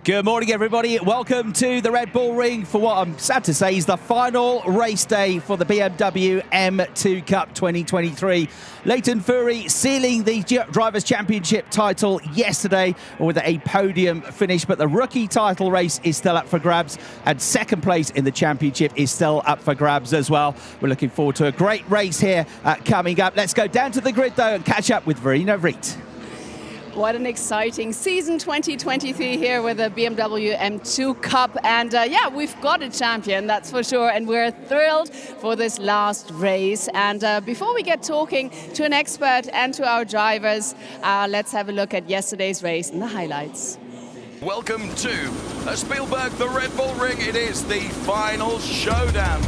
Good morning, everybody. Welcome to the Red Bull Ring for what I'm sad to say is the final race day for the BMW M2 Cup 2023. Leighton Fury sealing the Drivers' Championship title yesterday with a podium finish, but the rookie title race is still up for grabs, and second place in the championship is still up for grabs as well. We're looking forward to a great race here coming up. Let's go down to the grid, though, and catch up with Verena Vrit. What an exciting season 2023 here with the BMW M2 Cup. And yeah, we've got a champion, that's for sure. And we're thrilled for this last race. And before we get talking to an expert and to our drivers, let's have a look at yesterday's race and the highlights. Welcome to Spielberg, the Red Bull Ring. It is the final showdown.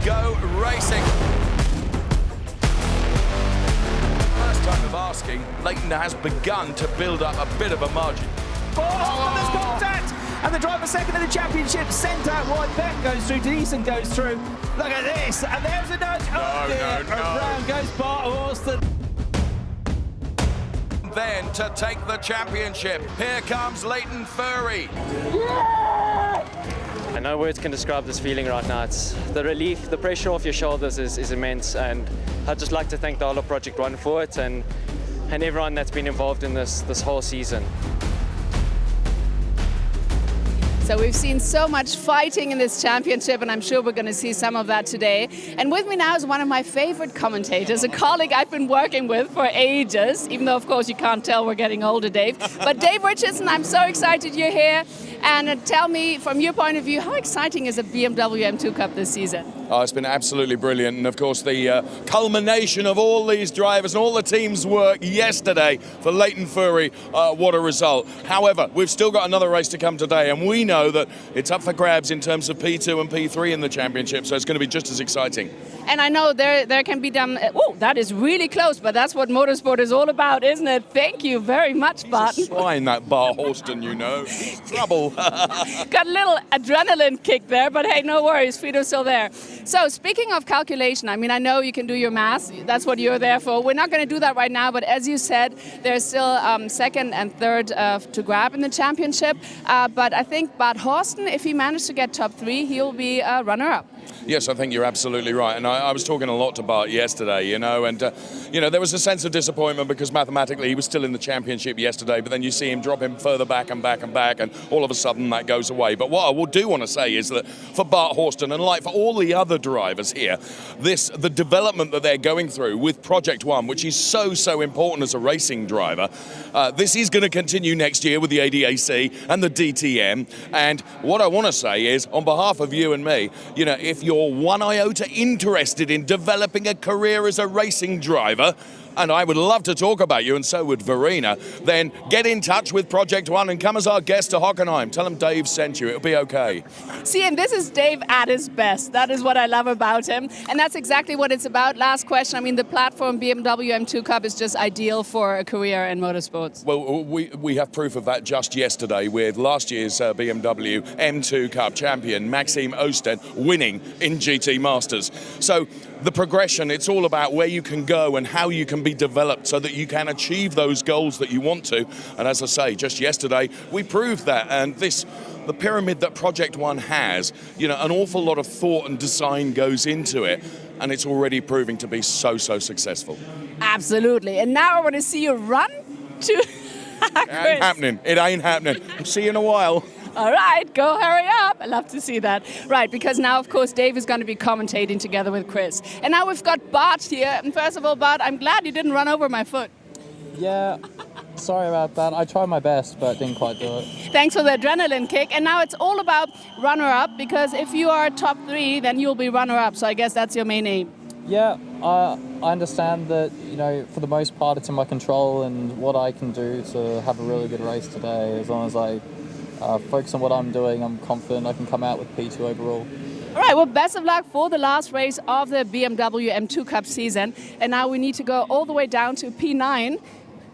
Go racing. First time of asking, Leighton has begun to build up a bit of a margin. Oh, there's contact! And the driver second in the championship sent out wide. Beck goes through, Deason goes through. Look at this, and there's a nudge. Oh dear, around goes Bart Horston. Then to take the championship, here comes Leighton Fury. And no words can describe this feeling right now. It's the relief, the pressure off your shoulders is immense, and I'd just like to thank the whole of Project One for it, and everyone that's been involved in this whole season. So we've seen so much fighting in this championship, and I'm sure we're going to see some of that today. And with me now is one of my favorite commentators, a colleague I've been working with for ages, even though, of course, you can't tell we're getting older, Dave. But Dave Richardson, I'm so excited you're here. And tell me, from your point of view, how exciting is a BMW M2 Cup this season? Oh, it's been absolutely brilliant. And, of course, the culmination of all these drivers and all the team's work yesterday for Leighton Fury, what a result. However, we've still got another race to come today, and we know that it's up for grabs in terms of P2 and P3 in the championship, so it's going to be just as exciting. And I know there can be done. Oh, that is really close, but that's what motorsport is all about, isn't it? Thank you very much, Bart. He's a swine, that Bart Horston, you know. Trouble. Got a little adrenaline kick there, but hey, no worries, feet are still there. So speaking of calculation, I mean, I know you can do your math. That's what you're there for. We're not going to do that right now, but as you said, there's still second and third to grab in the championship. But I think Bart Horston, if he managed to get top three, he'll be a runner-up. Yes, I think you're absolutely right. And I was talking a lot to Bart yesterday, you know, and, there was a sense of disappointment because mathematically he was still in the championship yesterday, but then you see him drop him further back and back and back, and all of a sudden that goes away. But what I do want to say is that for Bart Horston, and like for all the other drivers here, the development that they're going through with Project One, which is so important as a racing driver, this is going to continue next year with the ADAC and the DTM. And what I want to say is, on behalf of you and me, if you're one iota interested in developing a career as a racing driver, and I would love to talk about you, and so would Verena, then get in touch with Project One and come as our guest to Hockenheim. Tell them Dave sent you. It'll be okay. See, and this is Dave at his best. That is what I love about him. And that's exactly what it's about. Last question. I mean, the platform BMW M2 Cup is just ideal for a career in motorsports. Well, we have proof of that just yesterday with last year's BMW M2 Cup champion, Maxime Oosted, winning in GT Masters. So the progression, it's all about where you can go and how you can be developed so that you can achieve those goals that you want to. And as I say, just yesterday, we proved that. And the pyramid that Project One has, an awful lot of thought and design goes into it. And it's already proving to be so successful. Absolutely. And now I want to see you run to... It ain't happening. It ain't happening. See you in a while. All right, go hurry up. I love to see that. Right, because now, of course, Dave is going to be commentating together with Chris. And now we've got Bart here. And first of all, Bart, I'm glad you didn't run over my foot. Yeah, sorry about that. I tried my best, but didn't quite do it. Thanks for the adrenaline kick. And now it's all about runner-up, because if you are top three, then you'll be runner-up. So I guess that's your main aim. Yeah, I understand that, for the most part, it's in my control and what I can do to have a really good race today. As long as I focus on what I'm doing, I'm confident I can come out with P2 overall. All right, well, best of luck for the last race of the BMW M2 Cup season. And now we need to go all the way down to P9.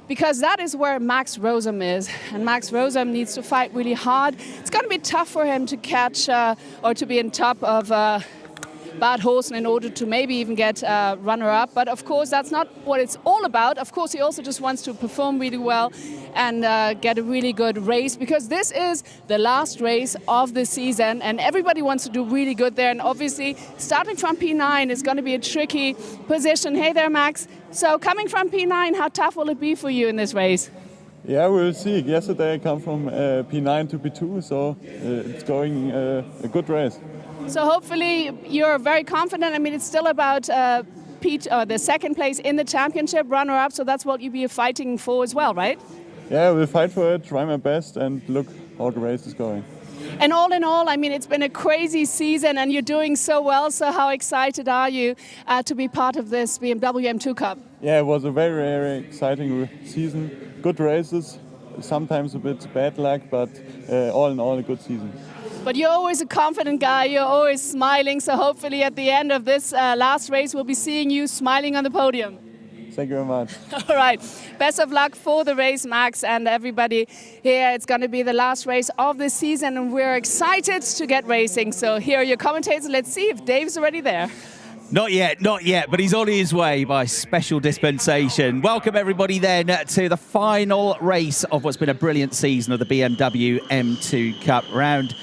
because that is where Max Rosam is. And Max Rosam needs to fight really hard. It's going to be tough for him to catch or to be on top of Bart Horsten in order to maybe even get runner-up. But of course, that's not what it's all about. Of course, he also just wants to perform really well and get a really good race, because this is the last race of the season and everybody wants to do really good there. And obviously, starting from P9 is going to be a tricky position. Hey there, Max. So coming from P9, how tough will it be for you in this race? Yeah, we'll see. Yesterday I come from P9 to P2, so it's going a good race. So hopefully you're very confident. I mean, it's still about the second place in the championship, runner-up, so that's what you'll be fighting for as well, right? Yeah, we'll fight for it, try my best, and look how the race is going. And all in all, I mean, it's been a crazy season and you're doing so well. So how excited are you to be part of this BMW M2 Cup? Yeah, it was a very, very exciting season. Good races, sometimes a bit bad luck, but all in all a good season. But you're always a confident guy, you're always smiling, so hopefully at the end of this last race we'll be seeing you smiling on the podium. Thank you very much. All right, best of luck for the race, Max, and everybody here. It's going to be the last race of the season and we're excited to get racing. So here are your commentators. Let's see if Dave's already there. Not yet, but he's on his way by special dispensation. Welcome everybody then to the final race of what's been a brilliant season of the BMW M2 Cup round.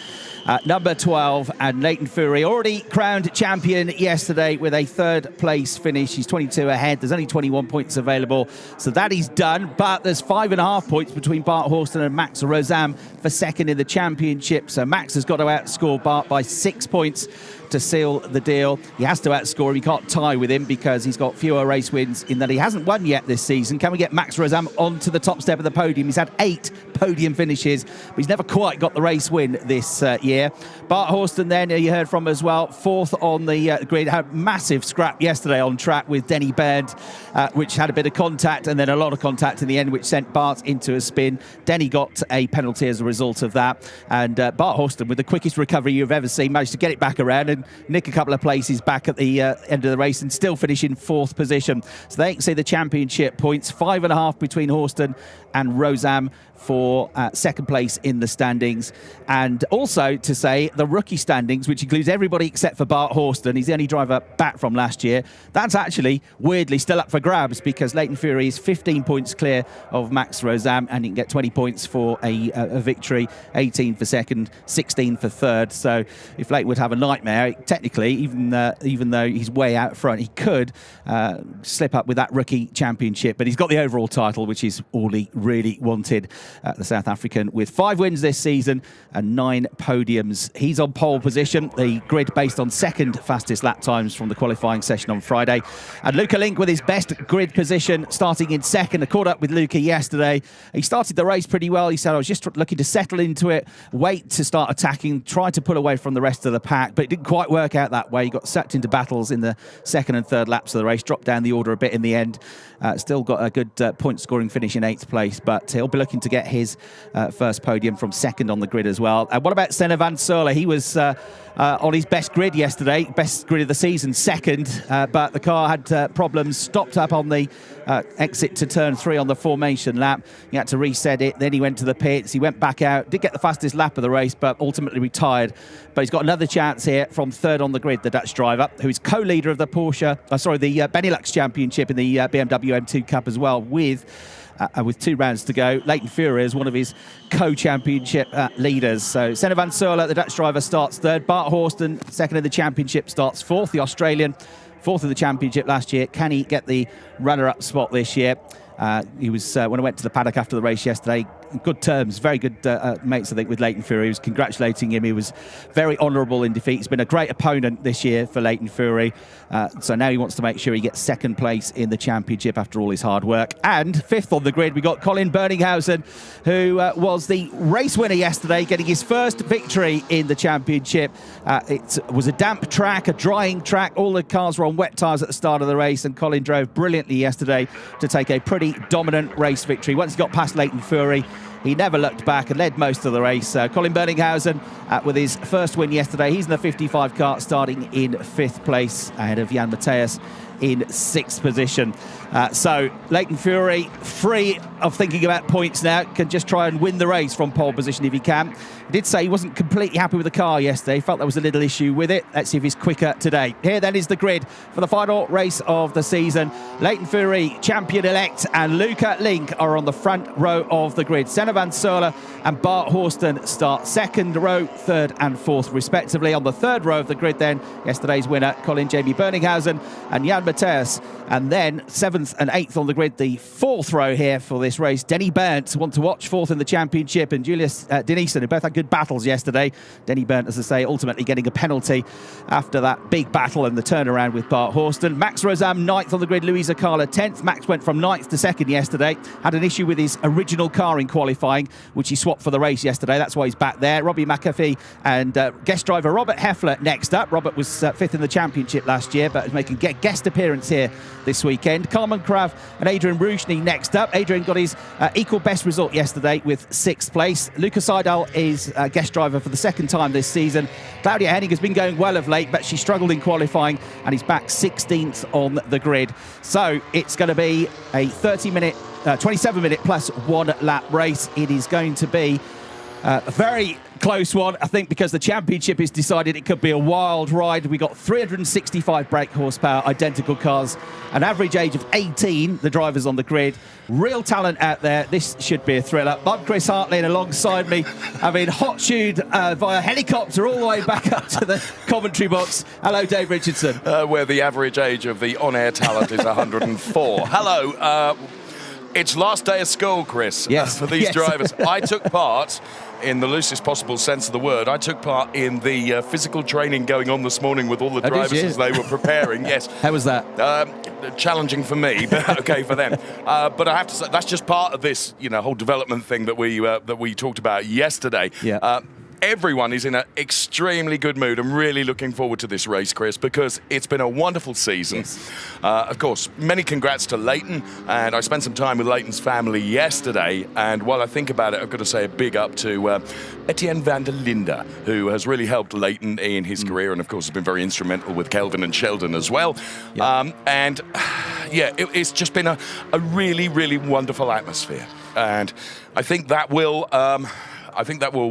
Number 12, and Leighton Fury already crowned champion yesterday with a third place finish. He's 22 ahead. There's only 21 points available, so that is done. But there's 5.5 points between Bart Horsten and Max Rosam for second in the championship. So Max has got to outscore Bart by 6 points to seal the deal. He has to outscore him. He can't tie with him because he's got fewer race wins in that he hasn't won yet this season. Can we get Max Rosam onto the top step of the podium? He's had 8 podium finishes, but he's never quite got the race win this year. Bart Horsten then, you heard from as well, 4th on the grid. Had a massive scrap yesterday on track with Denny Bernd, which had a bit of contact and then a lot of contact in the end, which sent Bart into a spin. Denny got a penalty as a result of that. And Bart Horsten, with the quickest recovery you've ever seen, managed to get it back around and nick a couple of places back at the end of the race and still finish in 4th position. So they can see the championship points, 5.5 between Horsten and Rosam for second place in the standings. And also to say the rookie standings, which includes everybody except for Bart Horsten. He's the only driver back from last year. That's actually weirdly still up for grabs because Leighton Fury is 15 points clear of Max Rosam, and he can get 20 points for a victory, 18 for second, 16 for third. So if Leighton would have a nightmare, technically, even though he's way out front, he could slip up with that rookie championship. But he's got the overall title, which is all he really wanted. The South African with 5 wins this season and 9 podiums. He's on pole position, the grid based on second fastest lap times from the qualifying session on Friday. And Luca Link with his best grid position, starting in second. I caught up with Luca yesterday. He started the race pretty well. He said, I was just looking to settle into it, wait to start attacking, try to pull away from the rest of the pack, but it didn't quite work out that way. He got sucked into battles in the second and third laps of the race, dropped down the order a bit in the end. Still got a good point-scoring finish in 8th place, but he'll be looking to get his first podium from second on the grid as well. And what about Senna van Sola? He was on his best grid yesterday, best grid of the season, second, but the car had problems, stopped up on the exit to turn 3 on the formation lap. He had to reset it, then he went to the pits, he went back out, did get the fastest lap of the race, but ultimately retired. But he's got another chance here from third on the grid, the Dutch driver, who is co-leader of the the Benelux Championship in the BMW M2 Cup as well, with 2 rounds to go. Leighton Fury is one of his co-championship leaders. So Senna van Sola, the Dutch driver, starts third. Bart Horsten, second in the championship, starts 4th. The Australian, 4th in the championship last year. Can he get the runner-up spot this year? He was, when I went to the paddock after the race yesterday, good terms, very good mates, I think, with Leighton Fury. He was congratulating him. He was very honourable in defeat. He's been a great opponent this year for Leighton Fury. So now he wants to make sure he gets second place in the championship after all his hard work. And 5th on the grid, we got Colin Berninghausen, who was the race winner yesterday, getting his first victory in the championship. It was a damp track, a drying track. All the cars were on wet tyres at the start of the race, and Colin drove brilliantly yesterday to take a pretty dominant race victory. Once he got past Leighton Fury, he never looked back and led most of the race. Colin Berninghausen with his first win yesterday. He's in the 55 car, starting in 5th place ahead of Jan Matthäus in 6th position. So Leighton Fury, free of thinking about points now, can just try and win the race from pole position if he can. He did say he wasn't completely happy with the car yesterday. He felt there was a little issue with it. Let's see if he's quicker today. Here then is the grid for the final race of the season. Leighton Fury, champion-elect, and Luca Link are on the front row of the grid. Senna van Sola and Bart Horston start 2nd row, 3rd and 4th respectively. On the 3rd row of the grid then, yesterday's winner, Colin Jamie Berninghausen and Jan Matthäus. And then 7th and 8th on the grid, the 4th row here for this race. Denny Berndt, one to watch, 4th in the championship, and Julius Denison, who both had good battles yesterday. Denny Berndt, as I say, ultimately getting a penalty after that big battle and the turnaround with Bart Horston. Max Rozam, 9th on the grid, Luisa Carla 10th. Max went from 9th to 2nd yesterday. Had an issue with his original car in qualifying, which he swapped for the race yesterday. That's why he's back there. Robbie McAfee and guest driver Robert Heffler next up. Robert was 5th in the championship last year, but is making a guest appearance here this weekend. Carmen Krav and Adrian Ruzhny next up. Adrian got his equal best result yesterday with 6th place. Lucas Seidel is guest driver for the 2nd time this season. Claudia Henning has been going well of late, but she struggled in qualifying and is back 16th on the grid. So it's going to be a 27-minute plus 1 lap race. It is going to be a very close one, I think, because the championship has decided it could be a wild ride. We got 365 brake horsepower, identical cars, an average age of 18, the drivers on the grid. Real talent out there. This should be a thriller. I'm Chris Hartley, and alongside me, I've been hot-shoed via helicopter all the way back up to the commentary box. Hello, Dave Richardson. Where the average age of the on-air talent is 104. Hello. It's last day of school, Chris, yes. For these drivers. I took part, in the loosest possible sense of the word, I took part in the physical training going on this morning with all the drivers as they were preparing. Yes. How was that? Challenging for me, but okay for them. But I have to say, that's just part of this, whole development thing that we talked about yesterday. Yeah. Everyone is in an extremely good mood. I'm really looking forward to this race, Chris, because it's been a wonderful season. Yes. Of course, many congrats to Leighton, and I spent some time with Leighton's family yesterday, and while I think about it, I've got to say a big up to Etienne van der Linde, who has really helped Leighton in his career, and of course has been very instrumental with Kelvin and Sheldon as well. Yeah. It's just been a really, really wonderful atmosphere, and I think that will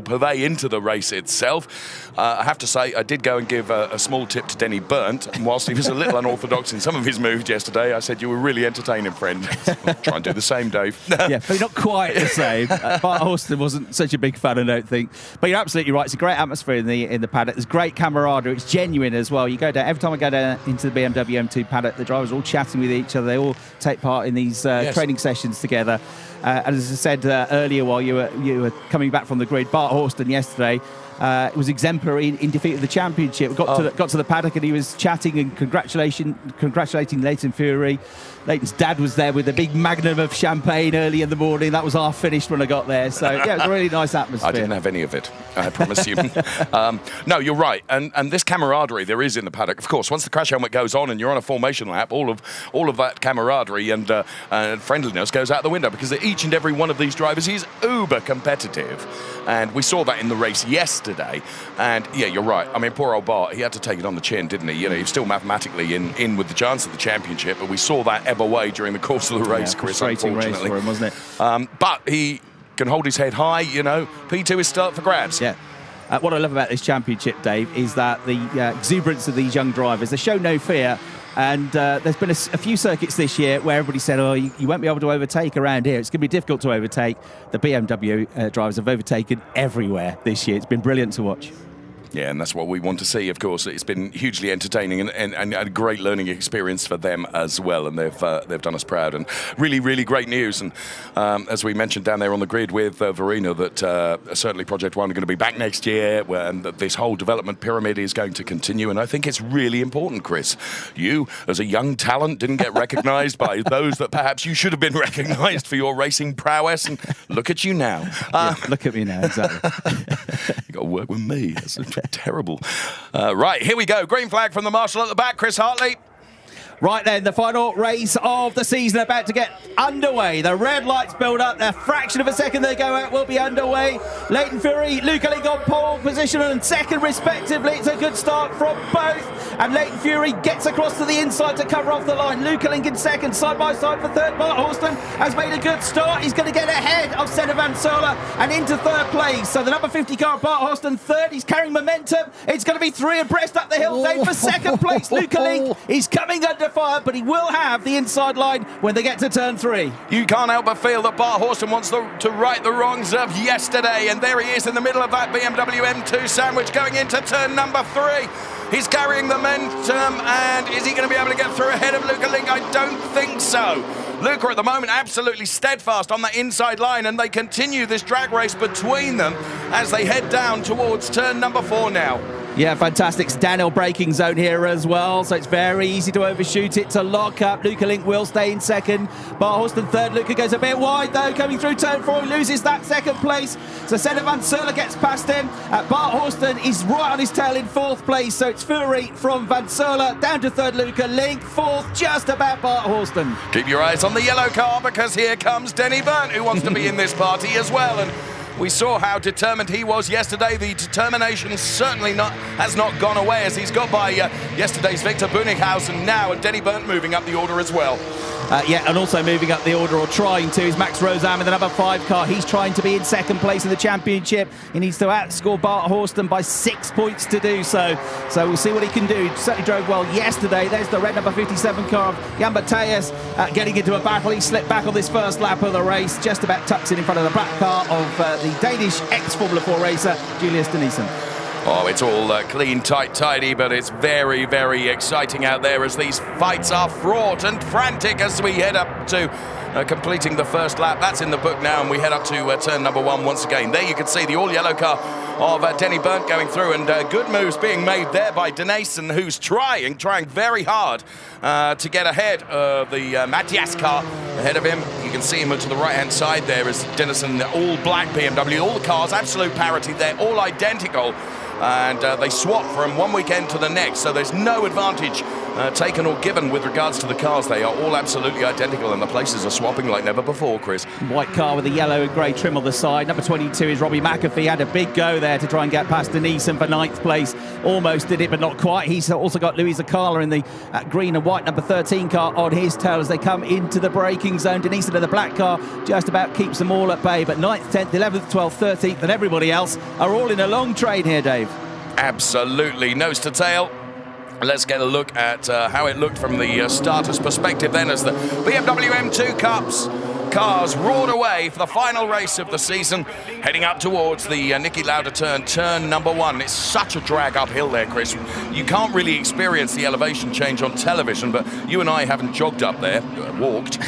purvey into the race itself. I have to say, I did go and give a small tip to Denny Berndt, and whilst he was a little unorthodox in some of his moves yesterday, I said, "You were really entertaining, friend." I'll try and do the same, Dave. Yeah, but not quite the same. Bart Horston wasn't such a big fan, I don't think. But you're absolutely right. It's a great atmosphere in the paddock. There's great camaraderie. It's genuine as well. You go down, every time I go down into the BMW M2 paddock, the drivers are all chatting with each other. They all take part in these training sessions together. And as I said earlier, while you were coming back from the grid, Bart Horston yesterday was exemplary in defeat of the championship. Got to the paddock and he was chatting and congratulating Leighton Fury. Leighton's dad was there with a big magnum of champagne early in the morning. That was half finished when I got there. So, yeah, it was a really nice atmosphere. I didn't have any of it, I promise you. No, you're right. And this camaraderie there is in the paddock. Of course, once the crash helmet goes on and you're on a formation lap, all of that camaraderie and friendliness goes out the window, because each and every one of these drivers is uber competitive. And we saw that in the race yesterday. And, yeah, you're right. I mean, poor old Bart, he had to take it on the chin, didn't he? He was still mathematically in with the chance of the championship, but we saw that ebb away during the course of the race, Chris, unfortunately. Race for him, wasn't it? But he can hold his head high, P2 is still up for grabs. Yeah. What I love about this championship, Dave, is that the exuberance of these young drivers, they show no fear. And there's been a few circuits this year where everybody said, oh, you won't be able to overtake around here. It's going to be difficult to overtake. The BMW drivers have overtaken everywhere this year. It's been brilliant to watch. Yeah, and that's what we want to see, of course. It's been hugely entertaining and a great learning experience for them as well, and they've done us proud. And really, really great news. And as we mentioned down there on the grid with Verena, that certainly Project One are going to be back next year, and that this whole development pyramid is going to continue. And I think it's really important, Chris. You, as a young talent, didn't get recognised by those that perhaps you should have been recognised for your racing prowess. And look at you now. Look at me now, exactly. You've got to work with me. That's terrible. Right, here we go. Green flag from the marshal at the back, Chris Hartley. Right then, the final race of the season about to get underway. The red lights build up. A fraction of a second they go out will be underway. Leighton Fury, Luca Link on pole position and second respectively. It's a good start from both. and Leighton Fury gets across to the inside to cover off the line. Luca Link in second, side by side for third. Bart Horston has made a good start. He's going to get ahead of Senna Van Sola and into third place. So the number 50 car, Bart Horston, third. He's carrying momentum. It's going to be 3 abreast up the hill. Dave for second place. Luca Link, he's coming under fire, but he will have the inside line when they get to turn 3. You can't help but feel that Bart Horston wants to right the wrongs of yesterday, and there he is in the middle of that BMW M2 sandwich going into turn number 3. He's carrying the momentum, and is he going to be able to get through ahead of Luca Link? I don't think so. Luca at the moment absolutely steadfast on the inside line, and they continue this drag race between them as they head down towards turn number 4 now. Yeah, fantastic. It's downhill braking zone here as well, so it's very easy to overshoot it to lock up. Luca Link will stay in second. Bart Horston third. Luca goes a bit wide though, coming through turn 4. He loses that second place. So Senna Van Sola gets past him. Bart Horston is right on his tail in 4th place. So it's Fury from Van Sola down to third. Luca Link 4th, just about Bart Horston. Keep your eyes on the yellow car, because here comes Denny Burnt, who wants to be in this party as well. And we saw how determined he was yesterday. The determination certainly has not gone away, as he's got by yesterday's Victor Bunighausen now, and Denny Burnt moving up the order as well. Yeah, and also moving up the order, or trying to, is Max Rozam in the number 5 car. He's trying to be in second place in the championship. He needs to outscore Bart Horston by 6 points to do so. So we'll see what he can do. He certainly drove well yesterday. There's the red number 57 car of Jan Mateus getting into a battle. He slipped back on this first lap of the race, just about tucks in front of the black car of the Danish ex-Formula 4 racer, Julius Denison. Oh, it's all clean, tight, tidy, but it's very, very exciting out there as these fights are fraught and frantic as we head up to completing the first lap. That's in the book now, and we head up to turn number 1 once again. There you can see the all-yellow car of Denny Burnt going through, and good moves being made there by Denison, who's trying very hard to get ahead of the Matthias car ahead of him. You can see him to the right-hand side there is Denison, all-black BMW. All the cars, absolute parity. They're all identical. And they swap from one weekend to the next, so there's no advantage taken or given with regards to the cars. They are all absolutely identical, and the places are swapping like never before, Chris. White car with the yellow and grey trim on the side. Number 22 is Robbie McAfee. Had a big go there to try and get past Denison for 9th place. Almost did it, but not quite. He's also got Louis Zakala in the green and white number 13 car on his tail as they come into the braking zone. Denison in the black car just about keeps them all at bay, but 9th, 10th, 11th, 12th, 13th, and everybody else are all in a long train here, Dave. Absolutely, nose to tail. Let's get a look at how it looked from the starter's perspective then, as the BMW M2 Cups cars roared away for the final race of the season, heading up towards the Niki Lauda turn number 1. It's such a drag uphill there, Chris. You can't really experience the elevation change on television, but you and I haven't jogged up there, walked.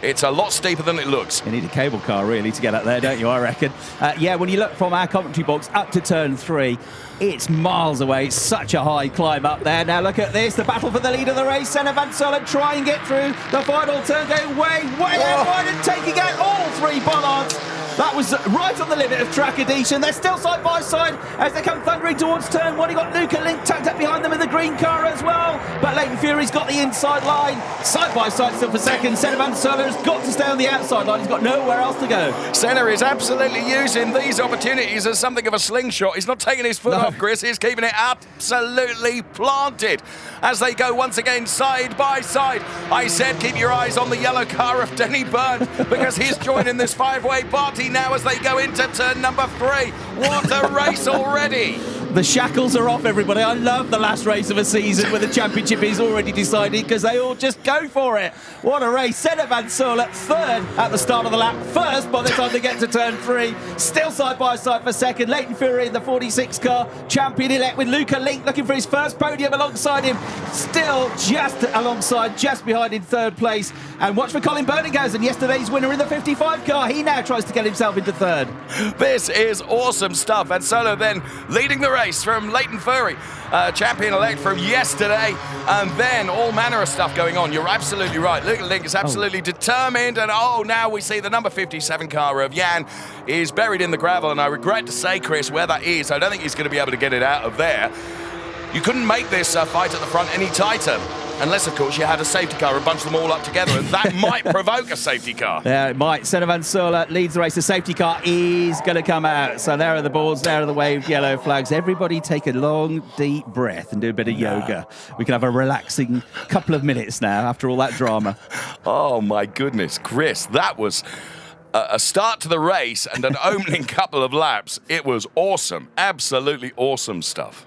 It's a lot steeper than it looks. You need a cable car really to get up there, don't you, I reckon? Yeah, when you look from our commentary box up to turn 3, it's miles away. It's such a high climb up there. Now look at this, the battle for the lead of the race. Senna Van Sola try and get through the final turn, going way out wide and taking out all 3 bollards. That was right on the limit of track adhesion. They're still side by side as they come thundering towards turn 1. You got Luca Link tucked up behind them in the green car as well. But Leighton Fury's got the inside line. Side by side still for second. Senna Van Sola has got to stay on the outside line. He's got nowhere else to go. Senna is absolutely using these opportunities as something of a slingshot. He's not taking his foot off, Chris. He's keeping it absolutely planted as they go once again side by side. I said keep your eyes on the yellow car of Denny Burnt, because he's joining this 5-way party now as they go into turn number 3. What a race already! The shackles are off, everybody. I love the last race of a season where the championship is already decided, because they all just go for it. What a race. Senna Van Sola third at the start of the lap, first by the time they get to turn 3. Still side by side for second. Leighton Fury in the 46 car, champion-elect, with Luca Link looking for his first podium alongside him. Still just alongside, just behind in third place. And watch for Colin Berninghuizen, yesterday's winner in the 55 car. He now tries to get himself into third. This is awesome stuff. And Solo then leading the race from Leighton Fury, champion-elect from yesterday, and then all manner of stuff going on. You're absolutely right. Luca Link is absolutely determined, and now we see the number 57 car of Jan is buried in the gravel, and I regret to say, Chris, where that is, I don't think he's going to be able to get it out of there. You couldn't make this fight at the front any tighter. Unless, of course, you had a safety car and bunched them all up together, and that might provoke a safety car. Yeah, it might. Senna Van Sola leads the race. The safety car is going to come out. So there are the balls, there are the waved yellow flags. Everybody take a long, deep breath and do a bit of yoga. We can have a relaxing couple of minutes now after all that drama. Oh, my goodness, Chris, that was a start to the race and an opening couple of laps. It was awesome, absolutely awesome stuff.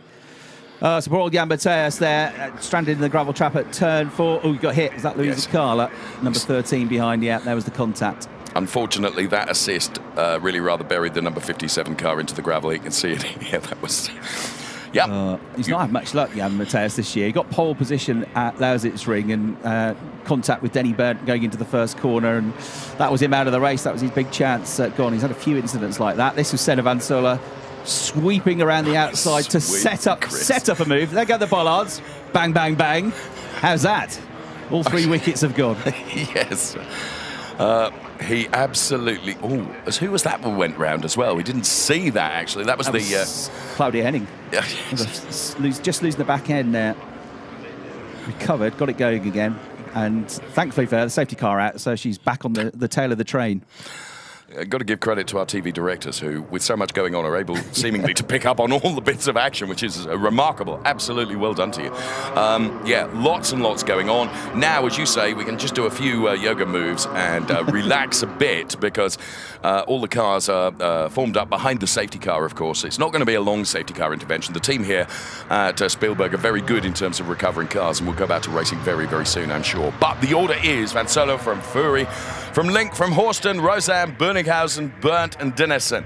So poor old Jan Mateus there, stranded in the gravel trap at turn 4. Oh, he got hit. Is that Louisa Carla? Number 13 behind. Yeah, there was the contact. Unfortunately, that assist really rather buried the number 57 car into the gravel. You can see it. Yeah, that was... Yeah. He's not had much luck, Jan Mateus, this year. He got pole position at Lausitz Ring and contact with Denny Burnt going into the first corner, and that was him out of the race. That was his big chance gone. He's had a few incidents like that. This was Senna Van Sola sweeping around the outside to set up a move. There go the bollards. Bang, bang, bang. How's that? All 3 wickets have gone. Yes. He absolutely... Oh, who was that one went round as well? We didn't see that, actually. That was Claudia Henning. Just losing the back end there. Recovered, got it going again. And thankfully for her, the safety car out, so she's back on the tail of the train. Got to give credit to our TV directors who, with so much going on, are able seemingly to pick up on all the bits of action, which is remarkable. Absolutely well done to you. Yeah, lots and lots going on. Now, as you say, we can just do a few yoga moves and relax a bit, because all the cars are formed up behind the safety car, of course. It's not going to be a long safety car intervention. The team here at Spielberg are very good in terms of recovering cars, and we'll go back to racing very, very soon, I'm sure. But the order is Van Sola from Fury, from Link, from Horston, Roseanne, Berninghausen, Burnt and Dennison,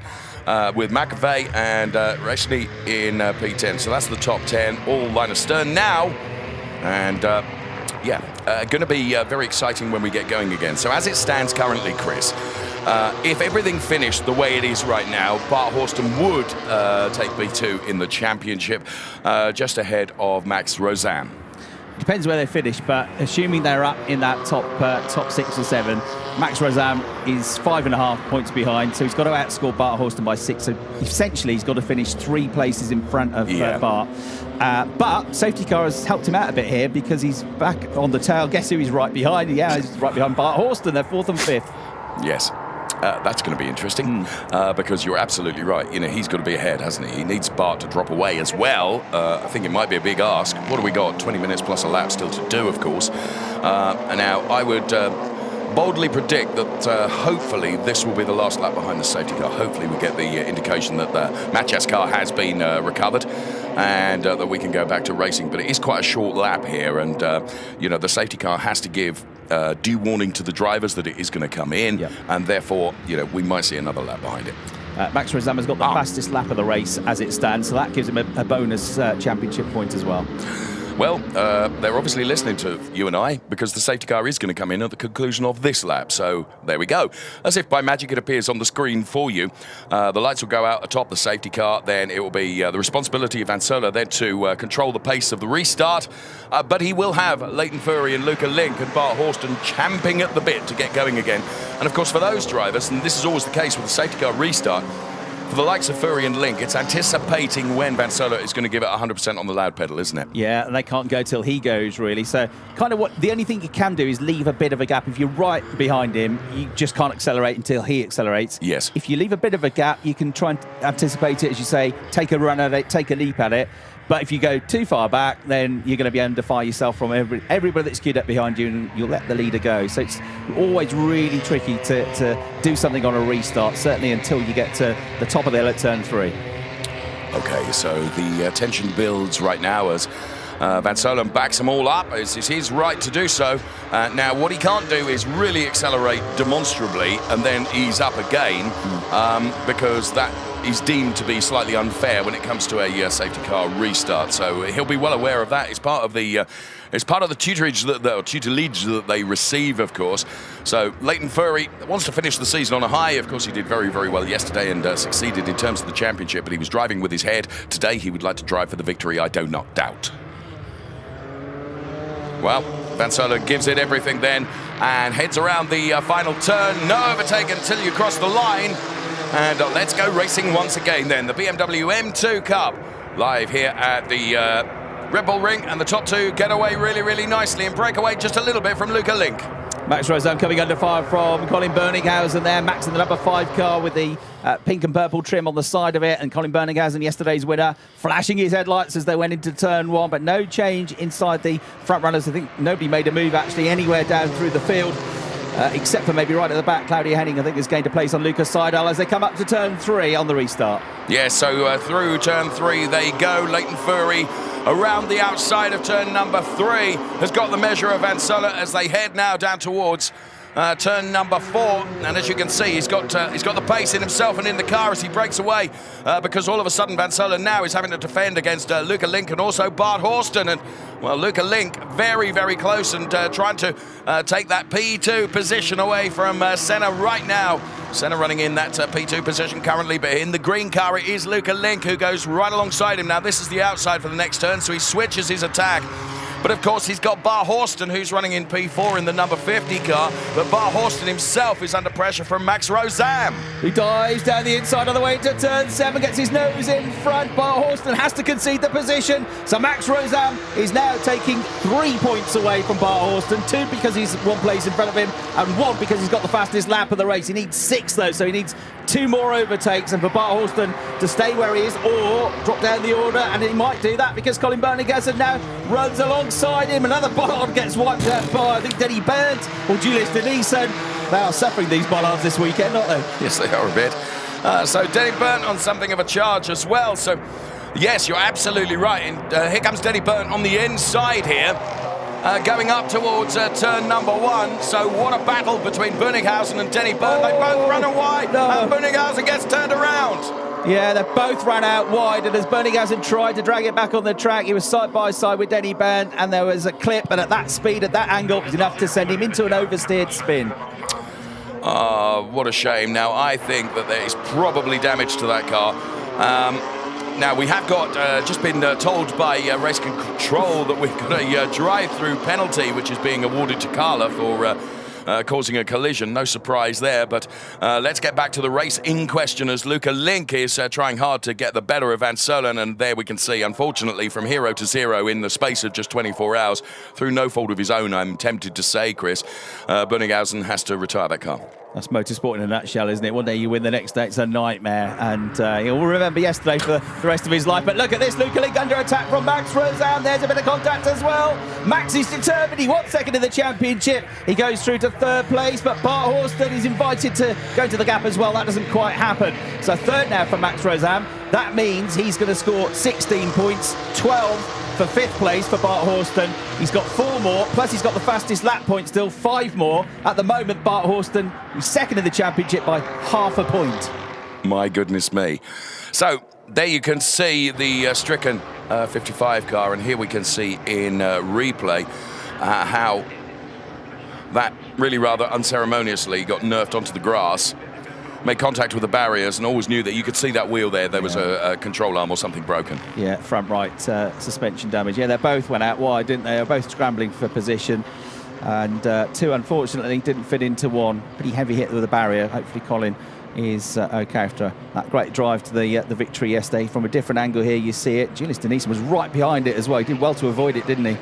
with McAvey and Reshny in P10. So that's the top 10, all line astern now. And going to be very exciting when we get going again. So as it stands currently, Chris, if everything finished the way it is right now, Bart Horston would take B2 in the championship, just ahead of Max Roseanne. Depends where they finish, but assuming they're up in that top 6 or 7, Max Roseanne is 5.5 points behind, so he's got to outscore Bart Horston by 6. So essentially, he's got to finish 3 places in front of Bart. But safety car has helped him out a bit here because he's back on the tail. Guess who he's right behind? Yeah, he's right behind Bart Horston. They're 4th and 5th. Yes. That's going to be interesting because you're absolutely right. You know, he's got to be ahead, hasn't he? He needs Bart to drop away as well. I think it might be a big ask. What do we got? 20 minutes plus a lap still to do, of course. And now I would boldly predict that hopefully this will be the last lap behind the safety car. Hopefully we get the indication that the Matchas car has been recovered and that we can go back to racing. But it is quite a short lap here, and you know, the safety car has to give due warning to the drivers that it is going to come in, and therefore, you know, we might see another lap behind it. Max Roseanne has got the fastest lap of the race as it stands, so that gives him a bonus championship point as well. Well, they're obviously listening to you and I, because the safety car is going to come in at the conclusion of this lap. So there we go. As if by magic it appears on the screen for you. The lights will go out atop the safety car. Then it will be the responsibility of Van Sola then to control the pace of the restart. But he will have Leighton Fury and Luca Link and Bart Horston champing at the bit to get going again. And of course, for those drivers, and this is always the case with the safety car restart, for the likes of Fury and Link, it's anticipating when Van Sola is going to give it 100% on the loud pedal, isn't it? Yeah, and they can't go till he goes, really. So kind of what the only thing you can do is leave a bit of a gap. If you're right behind him, you just can't accelerate until he accelerates. Yes. If you leave a bit of a gap, you can try and anticipate it, as you say, take a run at it, take a leap at it. But if you go too far back, then you're going to be able to fire yourself from everybody that's queued up behind you, and you'll let the leader go. So it's always really tricky to do something on a restart, certainly until you get to the top of the hill at turn 3. Okay, so the tension builds right now as Van Sola backs them all up. It's his right to do so. Now, what he can't do is really accelerate demonstrably and then ease up again, because that is deemed to be slightly unfair when it comes to a safety car restart. So he'll be well aware of that. It's part of the tutelage that they receive, of course. So Leighton Fury wants to finish the season on a high. Of course, he did very, very well yesterday and succeeded in terms of the championship, but he was driving with his head. Today, he would like to drive for the victory, I do not doubt. Well, Van Sola gives it everything then and heads around the final turn. No overtake until you cross the line. And let's go racing once again then. The BMW M2 Cup live here at the Red Bull Ring, and the top two get away really, really nicely and break away just a little bit from Luca Link. Max Rosam coming under fire from Colin Berninghausen there. Max in the number 5 car with the pink and purple trim on the side of it. And Colin Berninghausen, yesterday's winner, flashing his headlights as they went into turn 1. But no change inside the front runners. I think nobody made a move actually anywhere down through the field. Except for maybe right at the back, Claudia Henning, I think, is gained a place on Lucas Seidel as they come up to turn 3 on the restart. Yeah, so through turn 3 they go. Leighton Fury around the outside of turn number 3 has got the measure of Van Soler as they head now down towards turn number 4, and as you can see, he's got the pace in himself and in the car as he breaks away, because all of a sudden Van Soler now is having to defend against Luca Link and also Bart Horston, and well, Luca Link very, very close and trying to take that P2 position away from Senna right now. Senna running in that P2 position currently, but in the green car it is Luca Link who goes right alongside him. Now this is the outside for the next turn, so he switches his attack. But of course he's got Bart Horston who's running in P4 in the number 50 car, but Bart Horston himself is under pressure from Max Rosam. He dives down the inside on the way to turn 7, gets his nose in front. Bart Horston has to concede the position, so Max Rosam is now taking 3 points away from Bart Horston, 2 because he's 1 place in front of him and 1 because he's got the fastest lap of the race. He needs 6 though, so he needs 2 more overtakes, and for Bart Horston to stay where he is or drop down the order, and he might do that because Colin Berninghausen now runs alongside him. Another bollard gets wiped out by, I think, Denny Burnt or Julius Denison. They are suffering, these bollards, this weekend, aren't they? Yes, they are a bit. So Denny Burnt on something of a charge as well. So yes, you're absolutely right. And here comes Denny Burnt on the inside here. Going up towards turn number 1. So what a battle between Berninghausen and Denny Burnt. They both run wide, and Berninghausen gets turned around. Yeah, they both ran out wide, and as Berninghausen tried to drag it back on the track, he was side by side with Denny Burnt, and there was a clip, and at that speed, at that angle, it was enough to send him into an oversteered spin. What a shame. Now, I think that there is probably damage to that car. Now, we have got just been told by Race Control that we've got a drive-through penalty, which is being awarded to Carla for causing a collision. No surprise there, but let's get back to the race in question as Luca Link is trying hard to get the better of Van Solen, and there we can see, unfortunately, from hero to zero in the space of just 24 hours, through no fault of his own, I'm tempted to say, Chris, Berninghausen has to retire that car. That's motorsport in a nutshell, isn't it? One day you win, the next day it's a nightmare, and he'll remember yesterday for the rest of his life. But look at this, Luca Link under attack from Max Rosam. There's a bit of contact as well. Max is determined. He wants second in the championship. He goes through to 3rd place, but Bart Horston is invited to go to the gap as well. That doesn't quite happen. So 3rd now for Max Rosam. That means he's going to score 16 points, 12 for 5th place for Bart Horston. He's got 4 more, plus he's got the fastest lap point still, 5 more. At the moment, Bart Horston is 2nd in the championship by half a point. My goodness me. So there you can see the stricken 55 car, and here we can see in replay how that really rather unceremoniously got nerfed onto the grass, made contact with the barriers, and always knew that you could see that wheel there. There was a control arm or something broken. Yeah, front right suspension damage. Yeah, they both went out wide, didn't they? They were both scrambling for position, and 2 unfortunately didn't fit into 1. Pretty heavy hit with the barrier. Hopefully Colin is okay after that great drive to the victory yesterday. From a different angle here, you see it. Julius Denison was right behind it as well. He did well to avoid it, didn't he,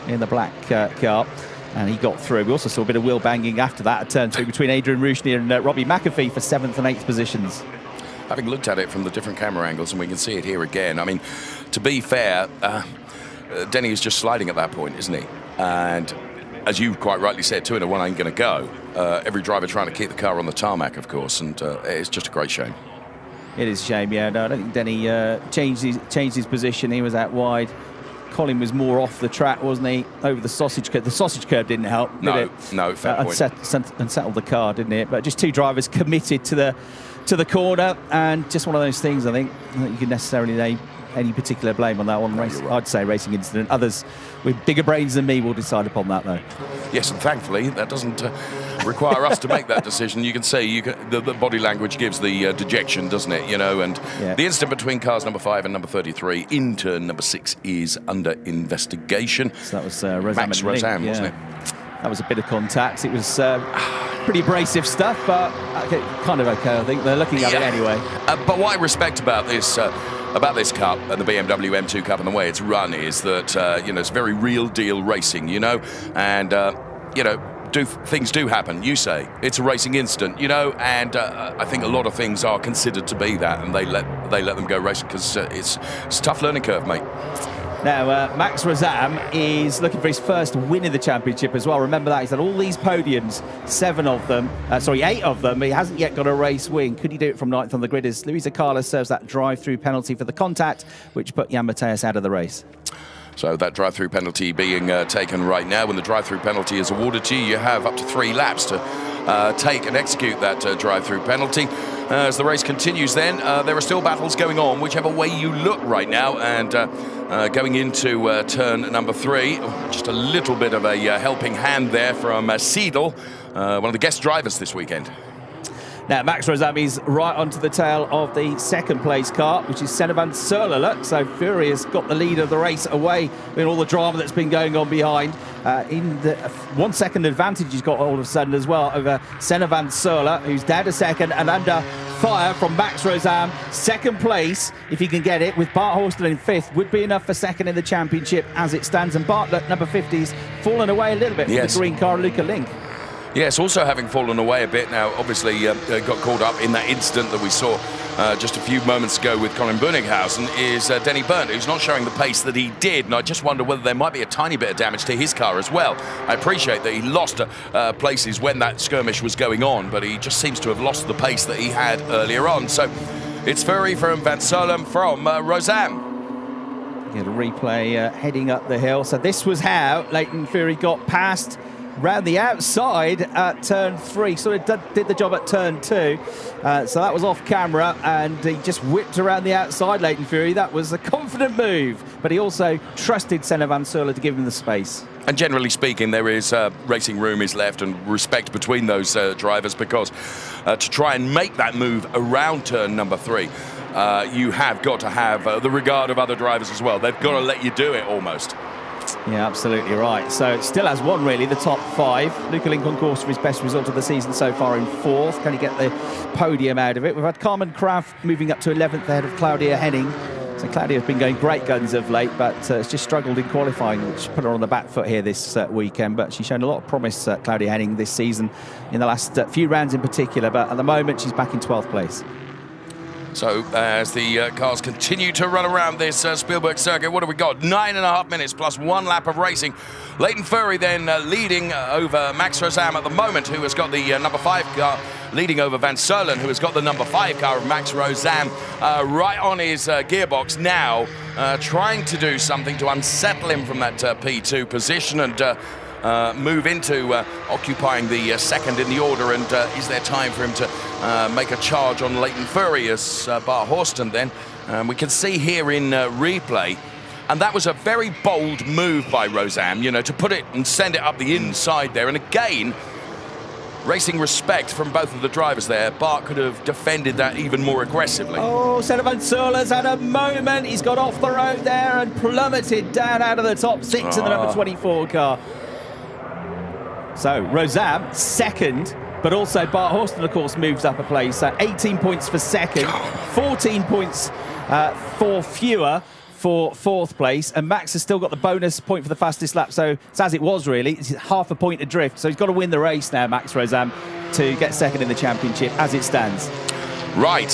in the black car. And he got through. We also saw a bit of wheel banging after that at turn 2 between Adrian Rouchny and Robbie McAfee for 7th and 8th positions. Having looked at it from the different camera angles, and we can see it here again, I mean, to be fair, Denny is just sliding at that point, isn't he? And as you quite rightly said, 2 in a 1 ain't going to go. Every driver trying to keep the car on the tarmac, of course, and it's just a great shame. It is a shame, yeah. No, I don't think Denny changed his position. He was out wide. Colin was more off the track, wasn't he? Over the sausage curb. The sausage curb didn't help, did it? No, fair point. Unsettled the car, didn't it? But just 2 drivers committed to the corner, and just one of those things, I think, that you can necessarily lay any particular blame on that one. Right. I'd say racing incident. Others with bigger brains than me will decide upon that, though. Yes, and thankfully that doesn't require us to make that decision. You can see the body language gives the dejection, doesn't it? You know, and yeah. The incident between cars number 5 and number 33 in turn number 6 is under investigation. So that was Max Rosam, yeah. wasn't it? That was a bit of contact. It was pretty abrasive stuff, but kind of okay, I think. They're looking at it anyway. But what I respect about this, about this Cup and the BMW M2 Cup and the way it's run is that, you know, it's very real deal racing, you know, and, you know, things do happen, you say. It's a racing incident, you know, and I think a lot of things are considered to be that, and they let them go racing because it's a tough learning curve, mate. Now, Max Rozam is looking for his first win in the championship as well. Remember that, he's had all these podiums, 8 of them. He hasn't yet got a race win. Could he do it from 9th on the grid as Luisa Carlos serves that drive-through penalty for the contact, which put Jan Mateus out of the race? So that drive-through penalty being taken right now. When the drive-through penalty is awarded to you, you have up to 3 laps to take and execute that drive-through penalty. As the race continues then, there are still battles going on, whichever way you look right now. And going into turn number 3, just a little bit of a helping hand there from Seidel, one of the guest drivers this weekend. Now, Max Rozam is right onto the tail of the second place car, which is Senna van Serle. So Fury has got the lead of the race away with all the drama that's been going on behind. In the 1 second advantage he's got all of a sudden as well over Senna van Serle, who's down to second and under fire from Max Rozam. Second place, if he can get it, with Bart Horston in 5th, would be enough for second in the championship as it stands. And Bartlett, number 50, has fallen away a little bit from the green car, Luca Link. Yes, also having fallen away a bit now, obviously got caught up in that incident that we saw just a few moments ago with Colin Bunninghausen is Denny Byrne, who's not showing the pace that he did, and I just wonder whether there might be a tiny bit of damage to his car as well. I appreciate that he lost places when that skirmish was going on, but he just seems to have lost the pace that he had earlier on. So it's Fury from Van Serle from Rozam. Get a replay heading up the hill. So this was how Leighton Fury got past round the outside at turn 3, sort of did the job at turn 2, so that was off camera, and he just whipped around the outside, Leighton Fury. That was a confident move, but he also trusted Senna van Serle to give him the space. And generally speaking, there is racing room is left and respect between those drivers, because to try and make that move around turn number 3, you have got to have the regard of other drivers as well. They've got to let you do it almost. Yeah, absolutely right. So it still has won, really, the top 5. Luca Link on course for his best result of the season so far in 4th. Can he get the podium out of it? We've had Carmen Kraft moving up to 11th ahead of Claudia Henning. So Claudia's been going great guns of late, but has just struggled in qualifying, which put her on the back foot here this weekend. But she's shown a lot of promise, Claudia Henning, this season in the last few rounds in particular. But at the moment, she's back in 12th place. So as the cars continue to run around this Spielberg circuit, what have we got? 9.5 minutes plus 1 lap of racing. Leighton Fury then leading over Max Rozam at the moment, who has got the number 5 car, leading over Van Serle, who has got the number 5 car of Max Rozam right on his gearbox now, trying to do something to unsettle him from that P2 position and move into occupying the second in the order. And is there time for him to make a charge on Leighton Fury as Bart Horston then? We can see here in replay, and that was a very bold move by Rozam, you know, to put it and send it up the inside there. And again, racing respect from both of the drivers there. Bart could have defended that even more aggressively. Oh, Senna van Serle's had a moment. He's got off the road there and plummeted down out of the top 6 in the number 24 car. So Rozam, second, but also Bart Horston, of course, moves up a place. So 18 points for second, 14 points for fewer for 4th place. And Max has still got the bonus point for the fastest lap. So it's as it was, really. It's half a point adrift. So he's got to win the race now, Max Rozam, to get second in the championship as it stands. Right.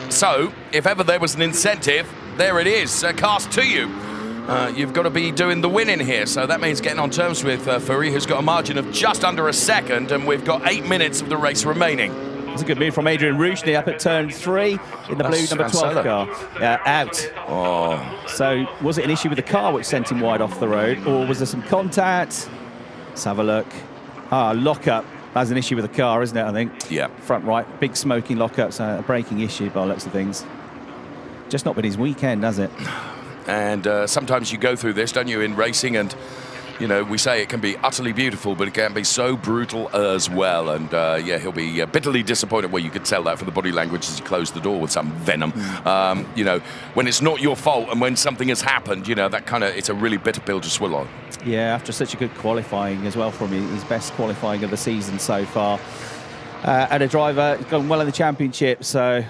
So if ever there was an incentive, there it is. Cast to you. You've got to be doing the winning here, so that means getting on terms with Fury, who's got a margin of just under a second, and we've got 8 minutes of the race remaining. It's a good move from Adrian Rouchny up at turn 3 in the blue number 12 car. Out. Oh. So was it an issue with the car which sent him wide off the road, or was there some contact? Let's have a look. Lockup. That's an issue with the car, isn't it, I think? Yeah. Front right, big smoking lockup, so a braking issue by the looks of things. Just not been his weekend, has it? And sometimes you go through this, don't you, in racing, and you know, we say it can be utterly beautiful, but it can be so brutal as well. And yeah, he'll be bitterly disappointed. Well, you could tell that from the body language as he closed the door with some venom. You know, when it's not your fault and when something has happened, you know, that kind of, it's a really bitter pill to swallow on. Yeah, after such a good qualifying as well from his best qualifying of the season so far. and a driver who's gone well in the championship. So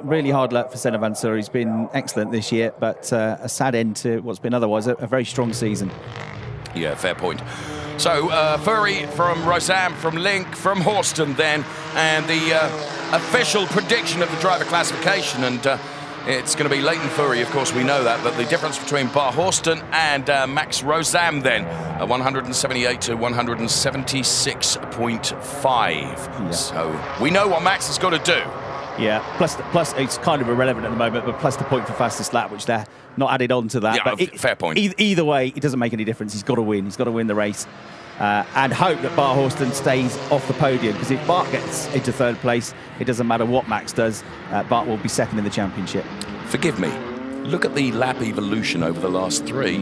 really hard luck for Senna Van Sur. He's been excellent this year, but a sad end to what's been otherwise a very strong season. Yeah, fair point. So Furry from Rosam, from Link, from Horston then, and the official prediction of the driver classification, and it's going to be Leighton Furry, of course we know that, but the difference between Bar Horston and Max Rosam then, 178 to 176.5. Yeah. So we know what Max has got to do. Yeah, plus it's kind of irrelevant at the moment, but plus the point for fastest lap, which they're not added on to that. Yeah, but fair point. Either way, it doesn't make any difference. He's got to win. He's got to win the race. And hope that Bar Horston stays off the podium, because if Bart gets into third place, it doesn't matter what Max does, Bart will be second in the championship. Forgive me, look at the lap evolution over the last 3.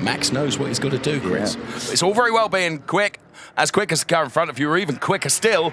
Max knows what he's got to do, Chris. Yeah. It's all very well being quick as the car in front of you, or even quicker still.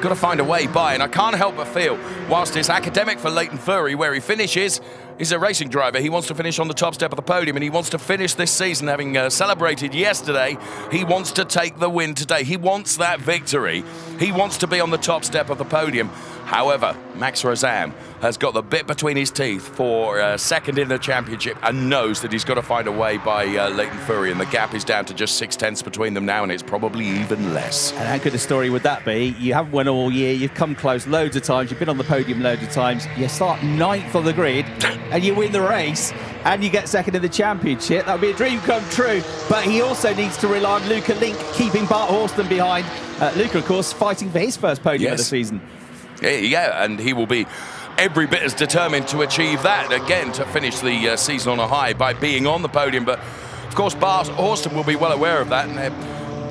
Got to find a way by, and I can't help but feel, whilst it's academic for Leighton Furry where he finishes, he's a racing driver. He wants to finish on the top step of the podium, and he wants to finish this season having celebrated yesterday. He wants to take the win today. He wants that victory. He wants to be on the top step of the podium. However, Max Rosam has got the bit between his teeth for second in the championship and knows that he's got to find a way by Leighton Furry, and the gap is down to just 6/10 between them now, and it's probably even less. And how good a story would that be? You haven't won all year, you've come close loads of times, you've been on the podium loads of times, you start 9th on the grid and you win the race and you get second in the championship. That would be a dream come true, but he also needs to rely on Luca Link keeping Bart Horston behind. Luca, of course, fighting for his first podium of the season. Yeah, and he will be every bit as determined to achieve that again, to finish the season on a high by being on the podium. But of course Bart Horston will be well aware of that, and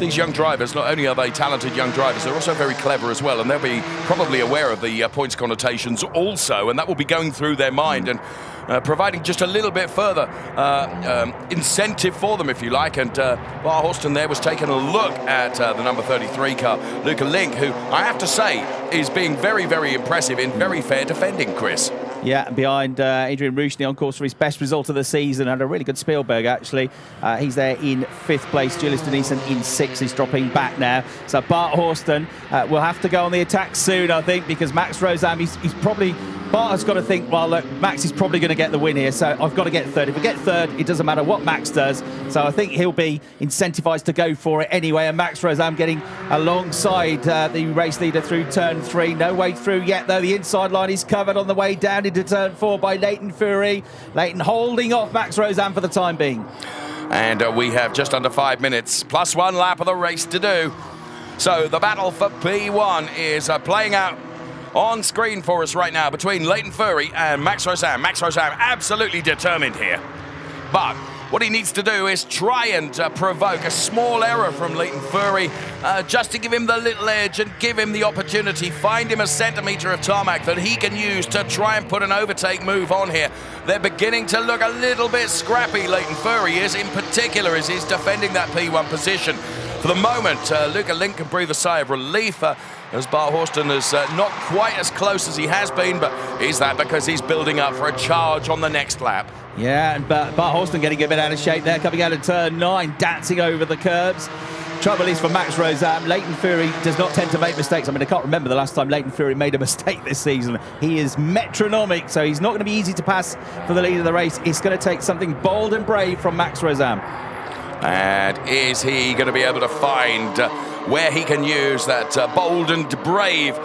these young drivers, not only are they talented young drivers, they're also very clever as well, and they'll be probably aware of the points connotations also, and that will be going through their mind and providing just a little bit further incentive for them, if you like. And Bar Horston there was taking a look at the number 33 car, Luca Link, who I have to say is being very, very impressive in very fair defending, Chris. Yeah, behind Adrian Rushny on course for his best result of the season, and a really good Spielberg actually. He's there in 5th place. Julius Denison in 6th. He's dropping back now. So Bart Horston will have to go on the attack soon, I think, because Max Rosam, he's probably... Bart has got to think, well, look, Max is probably going to get the win here, so I've got to get third. If we get third, it doesn't matter what Max does. So I think he'll be incentivised to go for it anyway. And Max Rosam getting alongside the race leader through turn 3. No way through yet, though. The inside line is covered on the way down into turn 4 by Leighton Furry. Leighton holding off Max Rosam for the time being. And we have just under 5 minutes, plus 1 lap of the race to do. So the battle for P1 is playing out on screen for us right now between Leighton Furry and Max Rosam. Max Rosam absolutely determined here. But what he needs to do is try and provoke a small error from Leighton Furry just to give him the little edge and give him the opportunity, find him a centimetre of tarmac that he can use to try and put an overtake move on here. They're beginning to look a little bit scrappy, Leighton Furry is, in particular as he's defending that P1 position. For the moment, Luca Link can breathe a sigh of relief as Bart Horston is not quite as close as he has been, but is that because he's building up for a charge on the next lap? Yeah, and Bart Horston getting a bit out of shape there, coming out of turn 9, dancing over the curbs. Trouble is for Max Rosam, Leighton Furry does not tend to make mistakes. I mean, I can't remember the last time Leighton Furry made a mistake this season. He is metronomic, so he's not going to be easy to pass for the lead of the race. It's going to take something bold and brave from Max Rosam. And is he going to be able to find where he can use that bold and brave